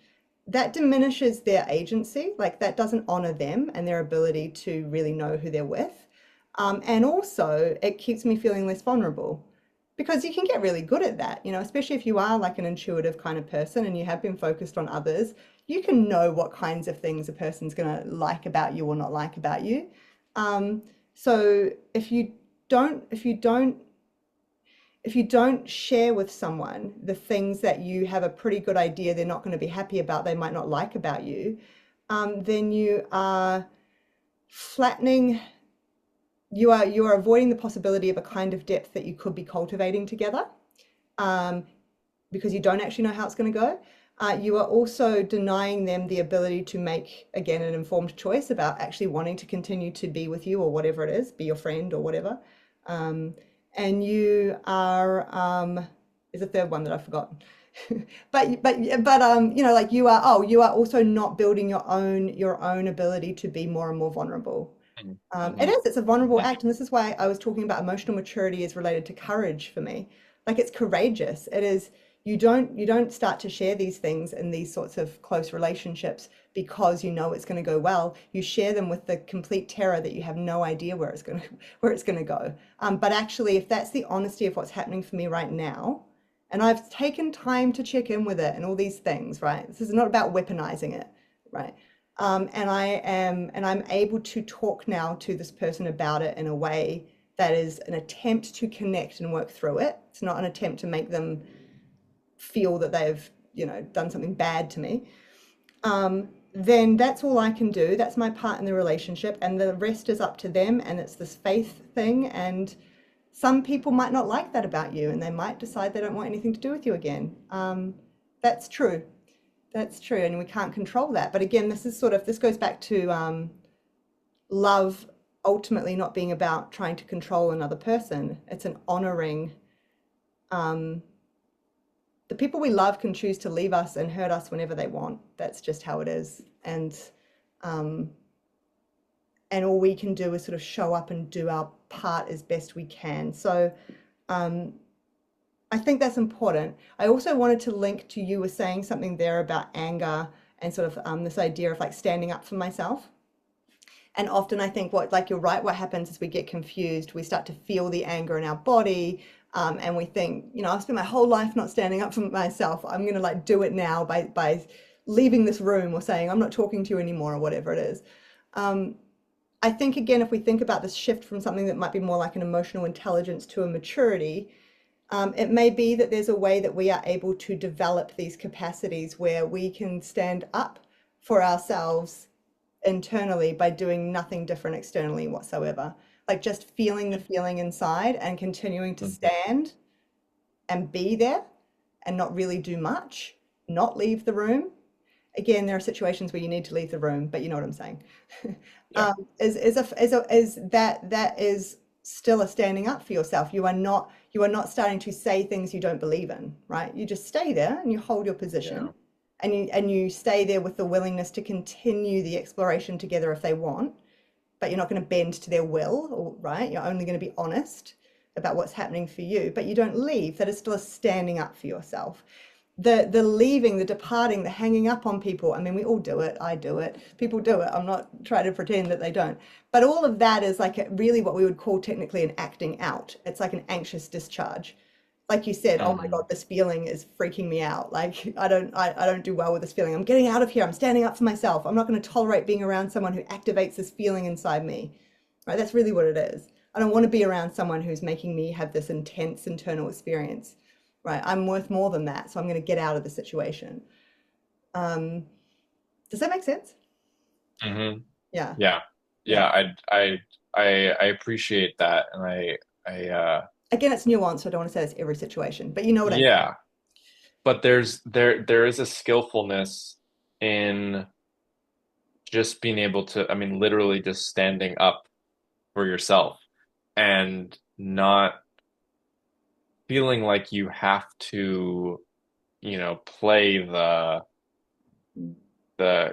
That diminishes their agency, like that doesn't honor them and their ability to really know who they're with. And also it keeps me feeling less vulnerable because you can get really good at that, especially if you are like an intuitive kind of person and you have been focused on others, you can know what kinds of things a person's going to like about you or not like about you. So if you don't share with someone the things that you have a pretty good idea they're not going to be happy about, they might not like about you, then you are flattening, you are avoiding the possibility of a kind of depth that you could be cultivating together, because you don't actually know how it's going to go. You are also denying them the ability to make, again, an informed choice about actually wanting to continue to be with you or whatever it is, be your friend or whatever. And you are, there's a third one that I've forgotten. but like you are also not building your own ability to be more and more vulnerable. It's a vulnerable act. And this is why I was talking about emotional maturity is related to courage for me. Like it's courageous. It is, you don't start to share these things in these sorts of close relationships because it's going to go well. You share them with the complete terror that you have no idea where it's going to go. But actually, if that's the honesty of what's happening for me right now, and I've taken time to check in with it and all these things, right? This is not about weaponizing it, right? And I'm able to talk now to this person about it in a way that is an attempt to connect and work through it. It's not an attempt to make them feel that they've done something bad to me. Then that's all I can do. That's my part in the relationship, and the rest is up to them. And it's this faith thing, and some people might not like that about you, and they might decide they don't want anything to do with you again. That's true. That's true, and we can't control that. But again, this goes back to love ultimately not being about trying to control another person. It's an honoring. The people we love can choose to leave us and hurt us whenever they want. That's just how it is. And all we can do is sort of show up and do our part as best we can. So I think that's important. I also wanted to link to, you were saying something there about anger and sort of this idea of like standing up for myself. And often I think you're right, what happens is we get confused. We start to feel the anger in our body. And we think, I've spent my whole life not standing up for myself. I'm going to do it now by leaving this room or saying, I'm not talking to you anymore or whatever it is. I think, again, if we think about this shift from something that might be more like an emotional intelligence to a maturity, it may be that there's a way that we are able to develop these capacities where we can stand up for ourselves internally by doing nothing different externally whatsoever. Like just feeling the feeling inside and continuing to stand and be there and not really do much, not leave the room. Again, there are situations where you need to leave the room, but you know what I'm saying. Yeah. That is still a standing up for yourself. You are not starting to say things you don't believe in, right? You just stay there and you hold your position, and you stay there with the willingness to continue the exploration together if they want. but you're not going to bend to their will, or, right? You're only going to be honest about what's happening for you, but you don't leave. That is still a standing up for yourself. The leaving, the departing, the hanging up on people. I mean, we all do it. I do it. People do it. I'm not trying to pretend that they don't. But all of that is like really what we would call technically an acting out. It's like an anxious discharge. Like you said, oh my God, Hmm. this feeling is freaking me out. Like I don't do well with this feeling. I'm getting out of here. I'm standing up for myself. I'm not going to tolerate being around someone who activates this feeling inside me. Right? That's really what it is. I don't want to be around someone who's making me have this intense internal experience. Right? I'm worth more than that, so I'm going to get out of the situation. Um, does that make sense? Hmm. Yeah. Yeah. Yeah. Yeah. I appreciate that. And I Again, it's nuanced, so I don't want to say it's every situation, but you know what I mean. yeah. But there is a skillfulness in just being able to, I mean, literally just standing up for yourself and not feeling like you have to, play the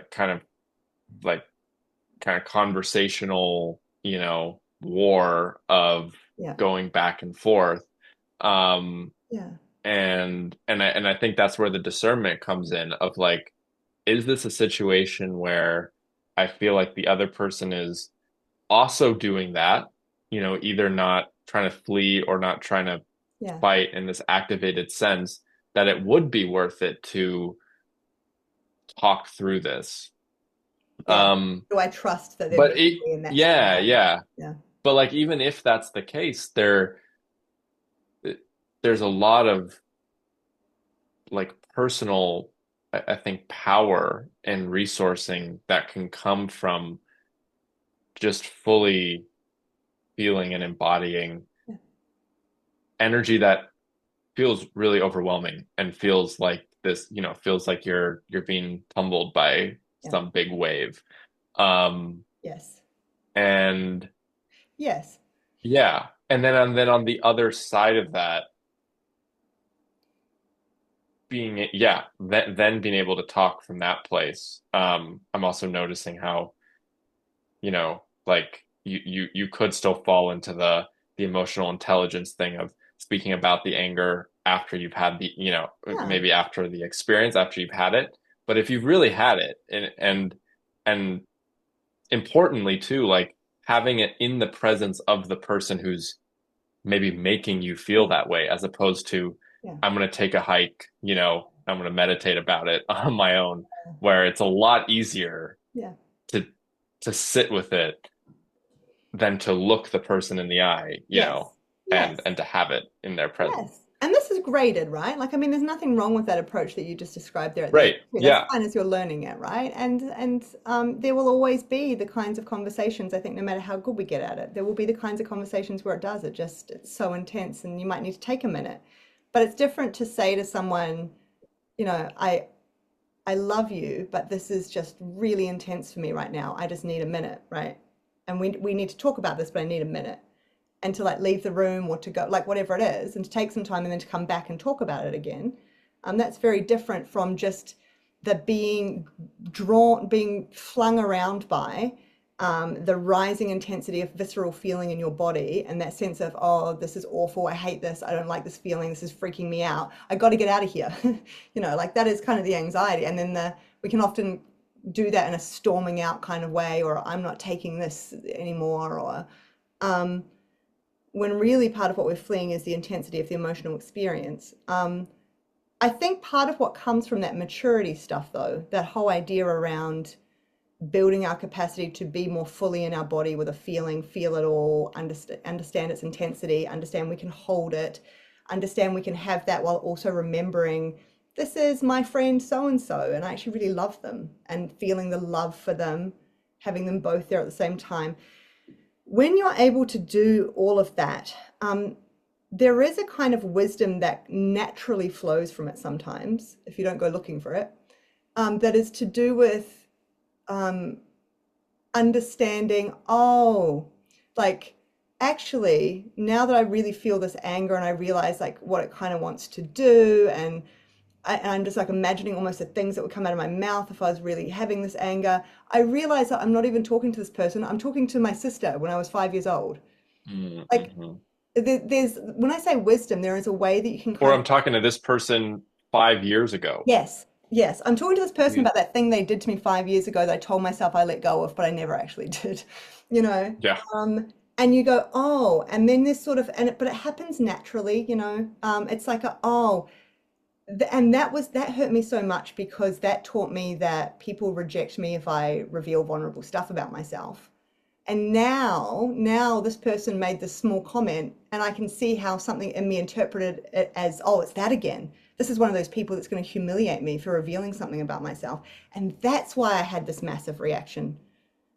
kind of like kind of conversational, war of Yeah. going back and forth. Um, Yeah. and I think that's where the discernment comes in of like, is this a situation where I feel like the other person is also doing that, either not trying to flee or not trying to Yeah. fight in this activated sense, that it would be worth it to talk through this. Yeah. Um, Do I trust that they're but meeting me in that space? yeah, yeah. Yeah. But like even if that's the case, there's a lot of like personal, I think, power and resourcing that can come from just fully feeling and embodying Yeah. energy that feels really overwhelming and feels like this, feels like you're being tumbled by Yeah. some big wave. Um, Yes. and Yes. yeah, and then on the other side of that, then being able to talk from that place. I'm also noticing how, like you could still fall into the emotional intelligence thing of speaking about the anger after you've had Yeah. maybe after the experience, after you've had it. But if you've really had it, and importantly too, like having it in the presence of the person who's maybe making you feel that way, as opposed to Yeah. I'm going to take a hike, I'm going to meditate about it on my own, where it's a lot easier Yeah. to sit with it than to look the person in the eye, Yes. and Yes. to have it in their presence. Yes. And this is graded, right? Like, I mean, there's nothing wrong with that approach that you just described there at the end. Right. Too. That's Yeah. fine as you're learning it, right? And there will always be the kinds of conversations, I think, no matter how good we get at it, there will be the kinds of conversations where it's so intense and you might need to take a minute. But it's different to say to someone, you know, I love you, but this is just really intense for me right now. I just need a minute, right? And we need to talk about this, but I need a minute. And to like leave the room or to go, like whatever it is, and to take some time and then to come back and talk about it again. That's very different from just the being drawn, being flung around by the rising intensity of visceral feeling in your body and that sense of, oh, this is awful. I hate this. I don't like this feeling. This is freaking me out. I got to get out of here. Like that is kind of the anxiety. And then we can often do that in a storming out kind of way, or I'm not taking this anymore, or um, when really part of what we're fleeing is the intensity of the emotional experience. I think part of what comes from that maturity stuff, though, that whole idea around building our capacity to be more fully in our body with a feeling, feel it all, understand its intensity, understand we can hold it, understand we can have that while also remembering this is my friend so and so, and I actually really love them, and feeling the love for them, having them both there at the same time. When you're able to do all of that, there is a kind of wisdom that naturally flows from it sometimes, if you don't go looking for it, that is to do with um, understanding, oh, like actually, now that I really feel this anger and I realize like what it kind of wants to do, and and I'm just like imagining almost the things that would come out of my mouth if I was really having this anger. I realize that I'm not even talking to this person. I'm talking to my sister when I was 5 years old. Like Mm-hmm. there's, when I say wisdom, there is a way that you can Or kind of, I'm talking to this person 5 years ago. yes, yes, I'm talking to this person Mm. about that thing they did to me 5 years ago that I told myself I let go of, but I never actually did, you know. Yeah. And you go, oh, and then this sort of, but it happens naturally, you know. It's like oh, and that hurt me so much because that taught me that people reject me if I reveal vulnerable stuff about myself. And now this person made this small comment, and I can see how something in me interpreted it as, oh, it's that again. This is one of those people that's going to humiliate me for revealing something about myself. And that's why I had this massive reaction,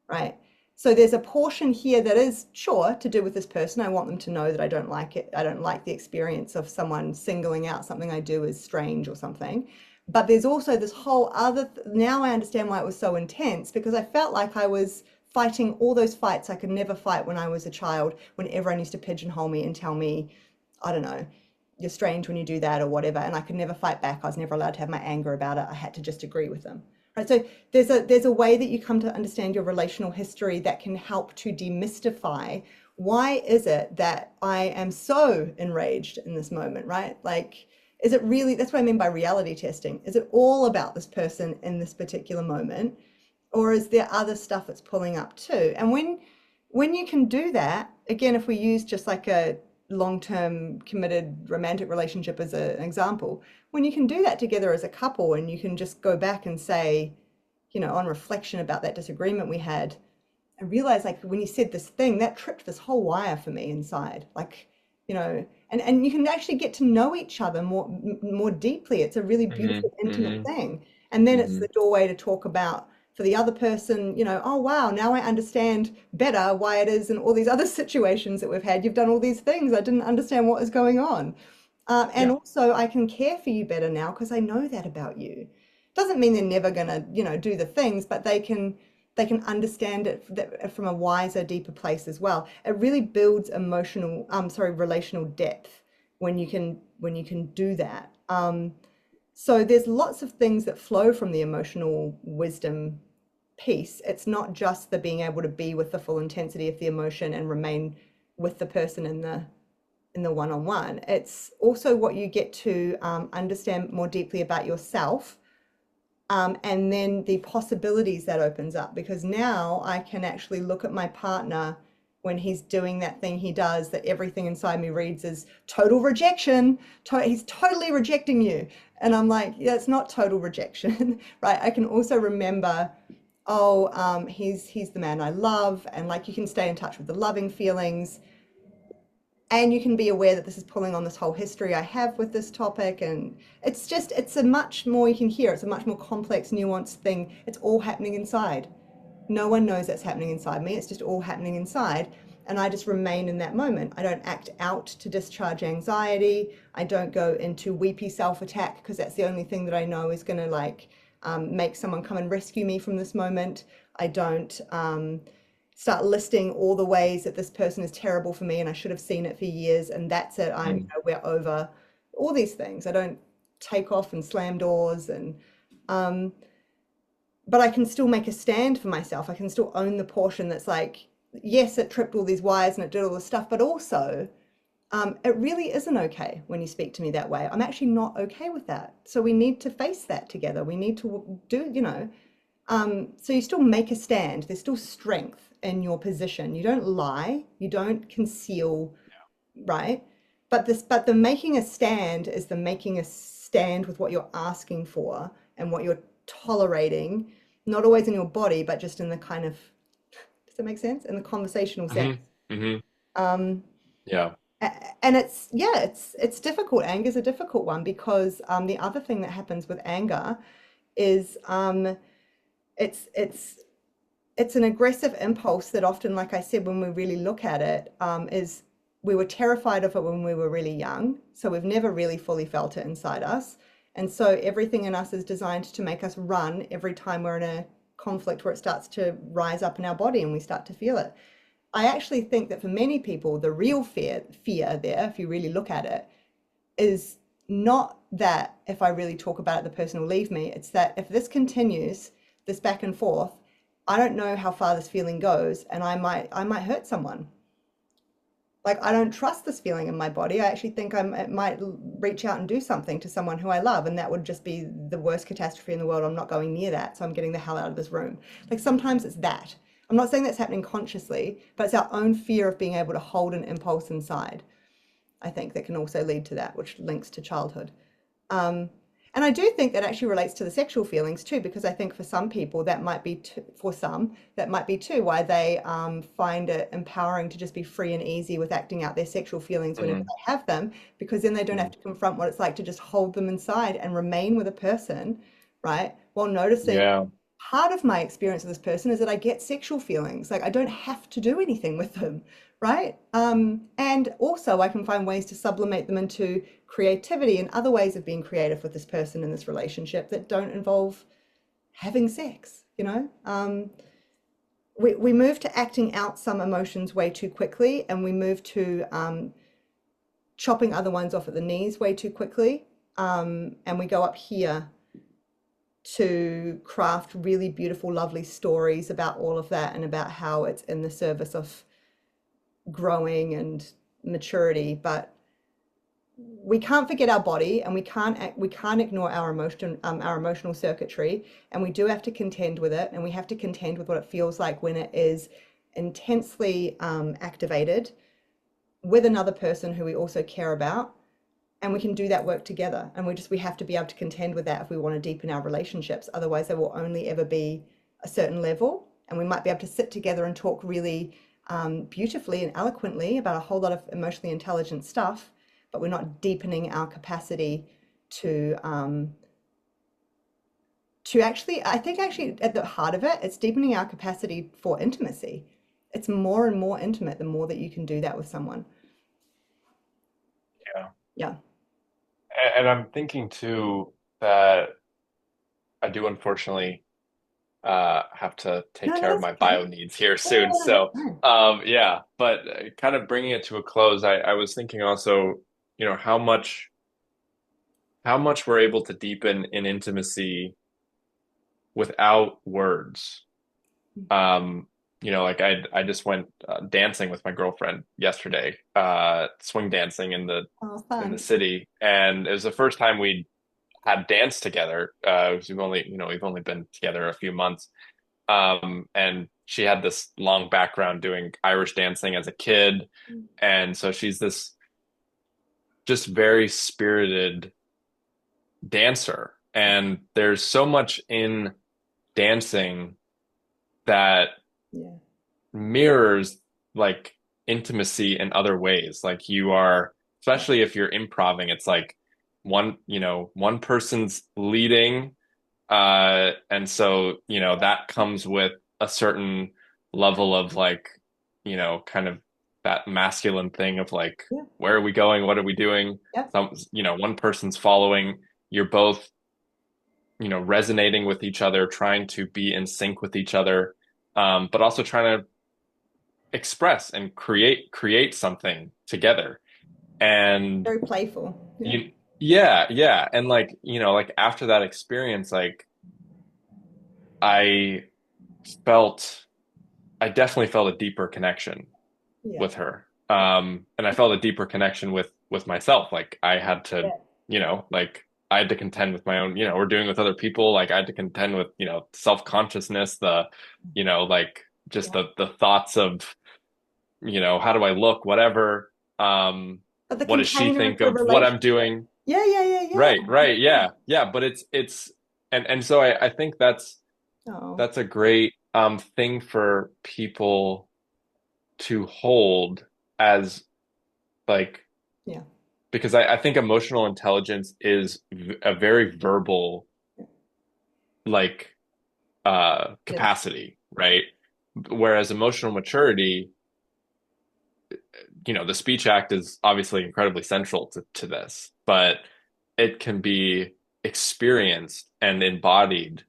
right? So there's a portion here that is sure to do with this person. I want them to know that I don't like it. I don't like the experience of someone singling out something I do as strange or something. But there's also this whole other, now I understand why it was so intense, because I felt like I was fighting all those fights I could never fight when I was a child, when everyone used to pigeonhole me and tell me, I don't know, you're strange when you do that or whatever. And I could never fight back. I was never allowed to have my anger about it. I had to just agree with them. Right, so there's a way that you come to understand your relational history that can help to demystify why is it that I am so enraged in this moment, right? Like, is it really, that's what I mean by reality testing. Is it all about this person in this particular moment? Or is there other stuff that's pulling up too? And when you can do that, again, if we use just like a long-term committed romantic relationship as an example, when you can do that together as a couple and you can just go back and say, you know, on reflection about that disagreement we had, I realized like when you said this thing, that tripped this whole wire for me inside. Like, you know, and you can actually get to know each other more deeply. It's a really Hmm. beautiful, intimate Hmm. thing. And then it's Hmm. the doorway to talk about for the other person, you know, oh wow, now I understand better why it is in all these other situations that we've had. You've done all these things. I didn't understand what is going on. And Yeah. also I can care for you better now because I know that about you. Doesn't mean they're never gonna, you know, do the things, but they can understand it from a wiser, deeper place as well. It really builds relational depth when you can do that. So there's lots of things that flow from the emotional wisdom piece. It's not just the being able to be with the full intensity of the emotion and remain with the person in the one-on-one. It's also what you get to understand more deeply about yourself, and then the possibilities that opens up, because now I can actually look at my partner when he's doing that thing he does that everything inside me reads as total rejection. He's totally rejecting you. And I'm like, yeah, it's not total rejection, right? I can also remember, oh, he's the man I love. And like you can stay in touch with the loving feelings, and you can be aware that this is pulling on this whole history I have with this topic. And it's a much more, you can hear, it's a much more complex, nuanced thing. It's all happening inside. No one knows that's happening inside me. It's just all happening inside. And I just remain in that moment. I don't act out to discharge anxiety. I don't go into weepy self-attack because that's the only thing that I know is going to like make someone come and rescue me from this moment. I don't start listing all the ways that this person is terrible for me and I should have seen it for years and that's it. Mm. We're over all these things. I don't take off and slam doors, and um, but I can still make a stand for myself. I can still own the portion that's like, yes, it tripped all these wires and it did all this stuff, but also it really isn't okay when you speak to me that way. I'm actually not okay with that. So we need to face that together. We need to do, so you still make a stand. There's still strength in your position. You don't lie. You don't conceal, right? But the making a stand is the making a stand with what you're asking for and what you're tolerating, not always in your body, but just in the kind of, does that make sense? In the conversational sense. Hmm. Hmm. Um, Yeah. and it's, yeah, it's difficult. Anger is a difficult one because the other thing that happens with anger is it's it's it's an aggressive impulse that often, like I said, when we really look at it, is we were terrified of it when we were really young. So we've never really fully felt it inside us. And so everything in us is designed to make us run every time we're in a conflict where it starts to rise up in our body and we start to feel it. I actually think that for many people, the real fear there, if you really look at it, is Not that if I really talk about it, the person will leave me. It's that if this continues, this back and forth, I don't know how far this feeling goes, and I might hurt someone. Like I don't trust this feeling in my body. I actually think it might reach out and do something to someone who I love, and that would just be the worst catastrophe in the world. I'm not going near that, so I'm getting the hell out of this room. Like sometimes it's that. I'm not saying that's happening consciously, but it's our own fear of being able to hold an impulse inside. I think that can also lead to that, which links to childhood. Um, and I do think that actually relates to the sexual feelings too, because I think for some people that might be for some that might be too why they find it empowering to just be free and easy with acting out their sexual feelings whenever Hmm. they have them, because then they don't have Hmm. to confront what it's like to just hold them inside and remain with a person, right? While noticing Yeah. part of my experience with this person is that I get sexual feelings. Like I don't have to do anything with them, right? And also I can find ways to sublimate them into creativity and other ways of being creative with this person in this relationship that don't involve having sex, you know? We move to acting out some emotions way too quickly, and we move to chopping other ones off at the knees way too quickly. And we go up here to craft really beautiful, lovely stories about all of that and about how it's in the service of growing and maturity. But we can't forget our body, and we can't ignore our emotional circuitry, and we do have to contend with it, and we have to contend with what it feels like when it is intensely activated with another person who we also care about, and we can do that work together, and we have to be able to contend with that if we want to deepen our relationships. Otherwise they will only ever be a certain level, and we might be able to sit together and talk really beautifully and eloquently about a whole lot of emotionally intelligent stuff, but we're not deepening our capacity to actually, I think actually at the heart of it, it's deepening our capacity for intimacy. It's more and more intimate the more that you can do that with someone. Yeah. Yeah. And I'm thinking too that I do unfortunately have to take No, no, care of that's my okay. bio needs here Yeah, yeah, soon. no, that's So, fine. yeah, but kind of bringing it to a close, I was thinking also, how much we're able to deepen in intimacy without words. Um, like I just went dancing with my girlfriend yesterday, swing dancing Oh, in the fun. city, and it was the first time we had danced together. 'Cause we've only been together a few months. And she had this long background doing Irish dancing as a kid, and so she's this just very spirited dancer. And there's so much in dancing that Yeah. mirrors like intimacy in other ways. Like you are, Yeah. especially if you're improving, it's like one person's leading, and so, that comes with a certain level of like, kind of that masculine thing of like, Yeah. where are we going? What are we doing? Yeah. One person's following, you're both, resonating with each other, trying to be in sync with each other, but also trying to express and create something together. And Very playful. Yeah. you, yeah, yeah. And like, like after that experience, like I felt, I definitely felt a deeper connection Yeah. with her. And I felt a deeper connection with myself. Like I had to, Yeah. like I had to contend with my own, we're doing with other people. Like I had to contend with, self-consciousness, like just Yeah. the thoughts of, how do I look, whatever. But the What does she container of think the of what I'm relationship. doing? Yeah, yeah, yeah, yeah. Right, right, yeah, yeah. But it's and so I think Oh, that's a great thing for people to hold as like, yeah. because I think emotional intelligence is a very verbal like It is. capacity, right? Whereas emotional maturity, the speech act is obviously incredibly central to this, but it can be experienced and embodied,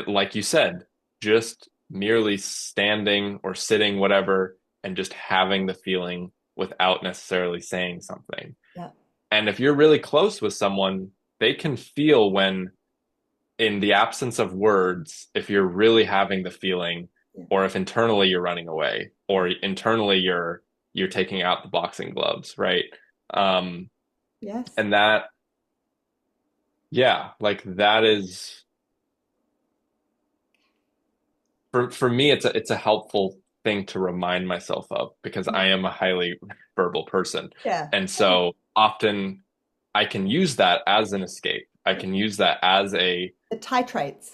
like you said, just merely standing or sitting, whatever, and just having the feeling without necessarily saying something. Yeah. And if you're really close with someone, they can feel when, in the absence of words, if you're really having the feeling, Yeah. or if internally you're running away, or internally you're taking out the boxing gloves, right? Um, Yes. and that, yeah, like that is for me, it's a helpful thing to remind myself of because I am a highly verbal person. Yeah. And so often I can use that as an escape. I can use that as a It titrates.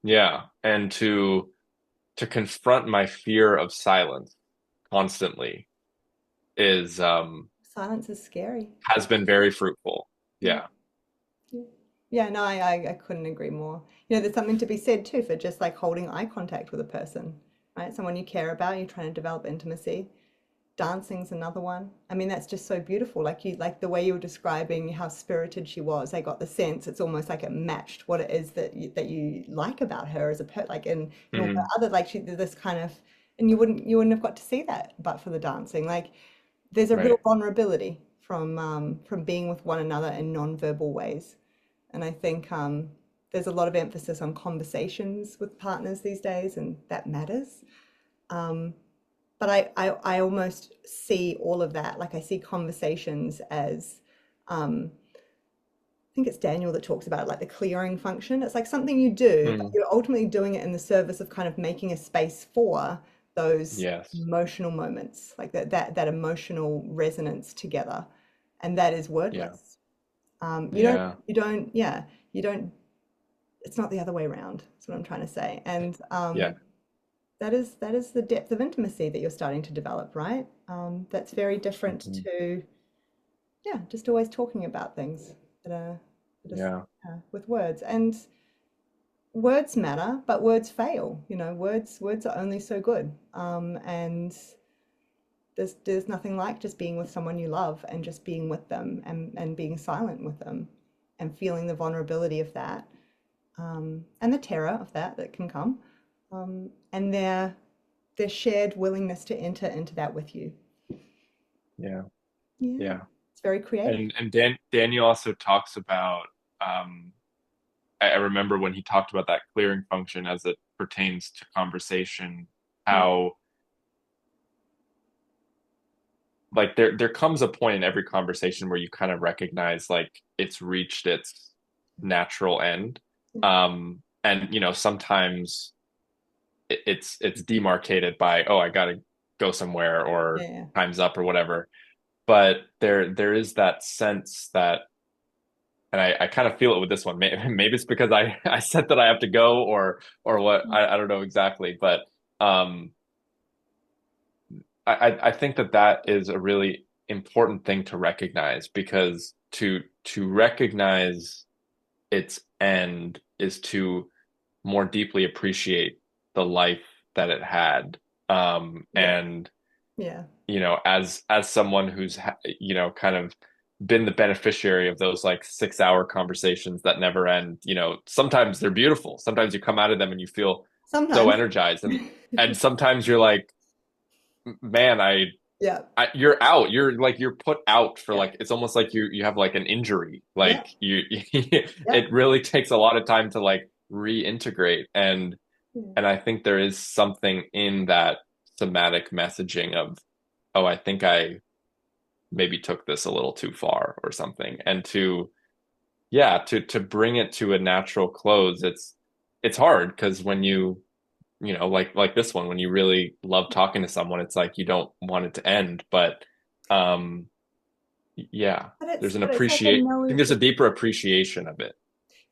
yeah, and to confront my fear of silence constantly is Silence is scary. has been very fruitful. Yeah. Yeah. Yeah. Yeah, no, I couldn't agree more. There's something to be said too for just like holding eye contact with a person, right? Someone you care about, you're trying to develop intimacy. Dancing's another one. I mean, that's just so beautiful. Like the way you were describing how spirited she was. I got the sense it's almost like it matched what it is that you like about her as a like in all her Mhm. other like she did this kind of, and you wouldn't have got to see that but for the dancing. Like there's a real Right. vulnerability from being with one another in non-verbal ways. And I think there's a lot of emphasis on conversations with partners these days, and that matters. Um, but I almost see all of that, like I see conversations as, I think it's Daniel that talks about it, like the clearing function. It's like something you do, but Mm. you're ultimately doing it in the service of kind of making a space for those Yes. emotional moments, like that emotional resonance together. And that is Yeah. wordless. You don't, Yeah. yeah, you don't, it's not the other way around. That's what I'm trying to say. And Yeah. that is the depth of intimacy that you're starting to develop, right? That's very different Mhm. to, yeah, just always talking about things that are, Yeah. with words. And words matter, but words fail. Words are only so good. And there's nothing like just being with someone you love and just being with them and being silent with them and feeling the vulnerability of that, and the terror of that can come, and their shared willingness to enter into that with you. Yeah. Yeah, Yeah. it's very creative. And Daniel also talks about um I remember when he talked about that clearing function as it pertains to conversation, Yeah, how like there comes a point in every conversation where you kind of recognize like it's reached its natural end. yeah, And sometimes it's demarcated by, oh, I gotta go somewhere or yeah, time's up or whatever. But there is that sense that, and I kind of feel it with this one. Maybe it's because I said that I have to go or what, yeah. I don't know exactly, but um I think that that is a really important thing to recognize because to recognize its end is to more deeply appreciate the life that it had. Yeah, And yeah, as someone who's kind of been the beneficiary of those like 6 hour conversations that never end, sometimes they're beautiful. Sometimes you come out of them and you feel so sometimes. energized, and sometimes you're like, man, Yeah, you're out. You're put out for yeah, like it's almost like you have like an injury. yeah, Like you yeah, it really takes a lot of time to like reintegrate, yeah, and I think there is something in that somatic messaging of, oh, I think I maybe took this a little too far or something. And to bring it to a natural close, it's hard because when like this one, when you really love talking to someone, it's like you don't want it to end. But um yeah, but it's there's an but it's like a appreciate I think knowing. there's a deeper appreciation of it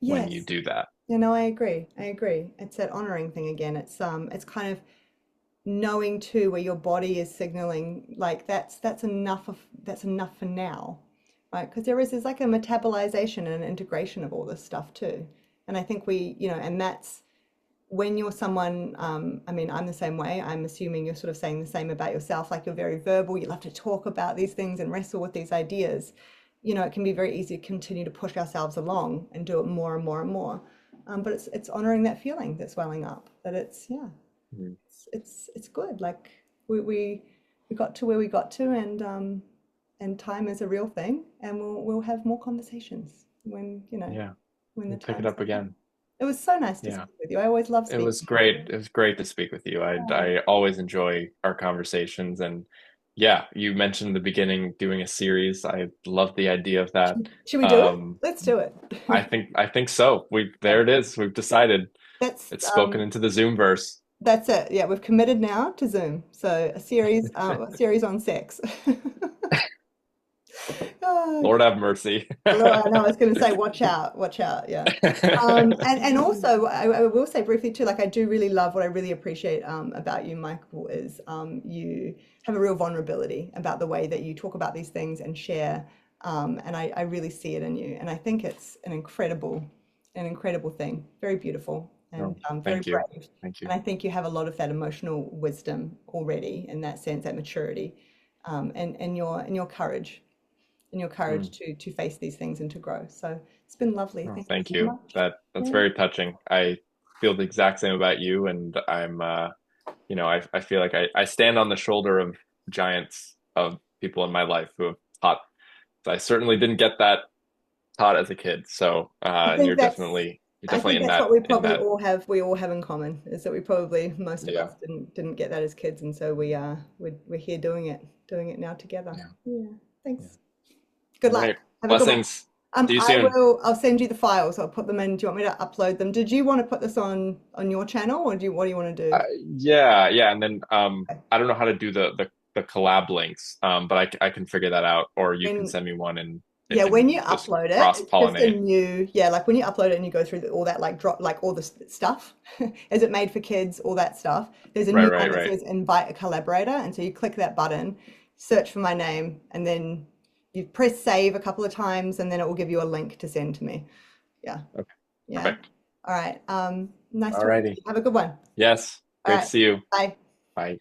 when you Yes. do that. I agree. I agree. It's that honoring thing again. It's kind of knowing too where your body is signaling like that's enough for now, right? Because there's like a metabolization and an integration of all this stuff too. And I think and that's when you're someone, I mean, I'm the same way. I'm assuming you're sort of saying the same about yourself, like you're very verbal, you love to talk about these things and wrestle with these ideas. It can be very easy to continue to push ourselves along and do it more and more and more. But it's honoring that feeling that's welling up, that it's, yeah, Mhm. it's good. Like we got to where we got to, and time is a real thing, and we'll have more conversations when, Yeah, when the we'll pick it time's up right. again. It was so nice to Yeah. speak with you. I always love It speaking was with great. you. It was great to speak with you. Oh, I always enjoy our conversations. And yeah, you mentioned in the beginning doing a series. I love the idea of that. should we do it? Um, Let's do it. I think so. Yeah, There it is. We've decided. that's It's spoken into the Zoomverse. that's it. Yeah, we've committed now to Zoom. So a series on sex. Oh, Lord have mercy. Lord, I know, I was going to say, watch out, yeah. And also, I will say briefly too, like I do really love what I really appreciate about you, Michael, is you have a real vulnerability about the way that you talk about these things and share, and I really see it in you, and I think it's an incredible thing, very beautiful and Oh, very thank you. brave, Thank and you. I think you have a lot of that emotional wisdom already in that sense, that maturity, and your courage Mm. to face these things and to grow. So it's been lovely. Oh, Thank you thank so you. much. That's Yeah. very touching. I feel the exact same about you, and I feel like I stand on the shoulder of giants of people in my life who have taught. I certainly didn't get that taught as a kid. So, I and think that's you're I definitely think that's what we in probably that. all have. We all have in common is that we probably most of Yeah. us didn't get that as kids, and so we're here doing it now together. Yeah. Yeah. Yeah. Thanks. Good All luck. right. Have a good one. Blessings. See you I soon. will. I'll send you the files. I'll put them in. Do you want me to upload them? Did you want to put this on your channel, or what do you want to Uh, do? yeah, yeah, and then I don't know how to do the collab links, but I can figure that out, or you can When send me one and it Yeah, when can you just upload it, cross it's just a pollinate. new, yeah, like when you upload it and you go through all that, like drop, like all this stuff, is it made for kids, all that stuff. There's a Right, new right, one that right. says invite a collaborator. And so you click that button, search for my name, and then you press save a couple of times, and then it will give you a link to send to me. Yeah. Okay, Yeah. perfect. All right. Nice All talking to righty. you. Have a good one. Yes, All great to right. see you. Bye. Bye.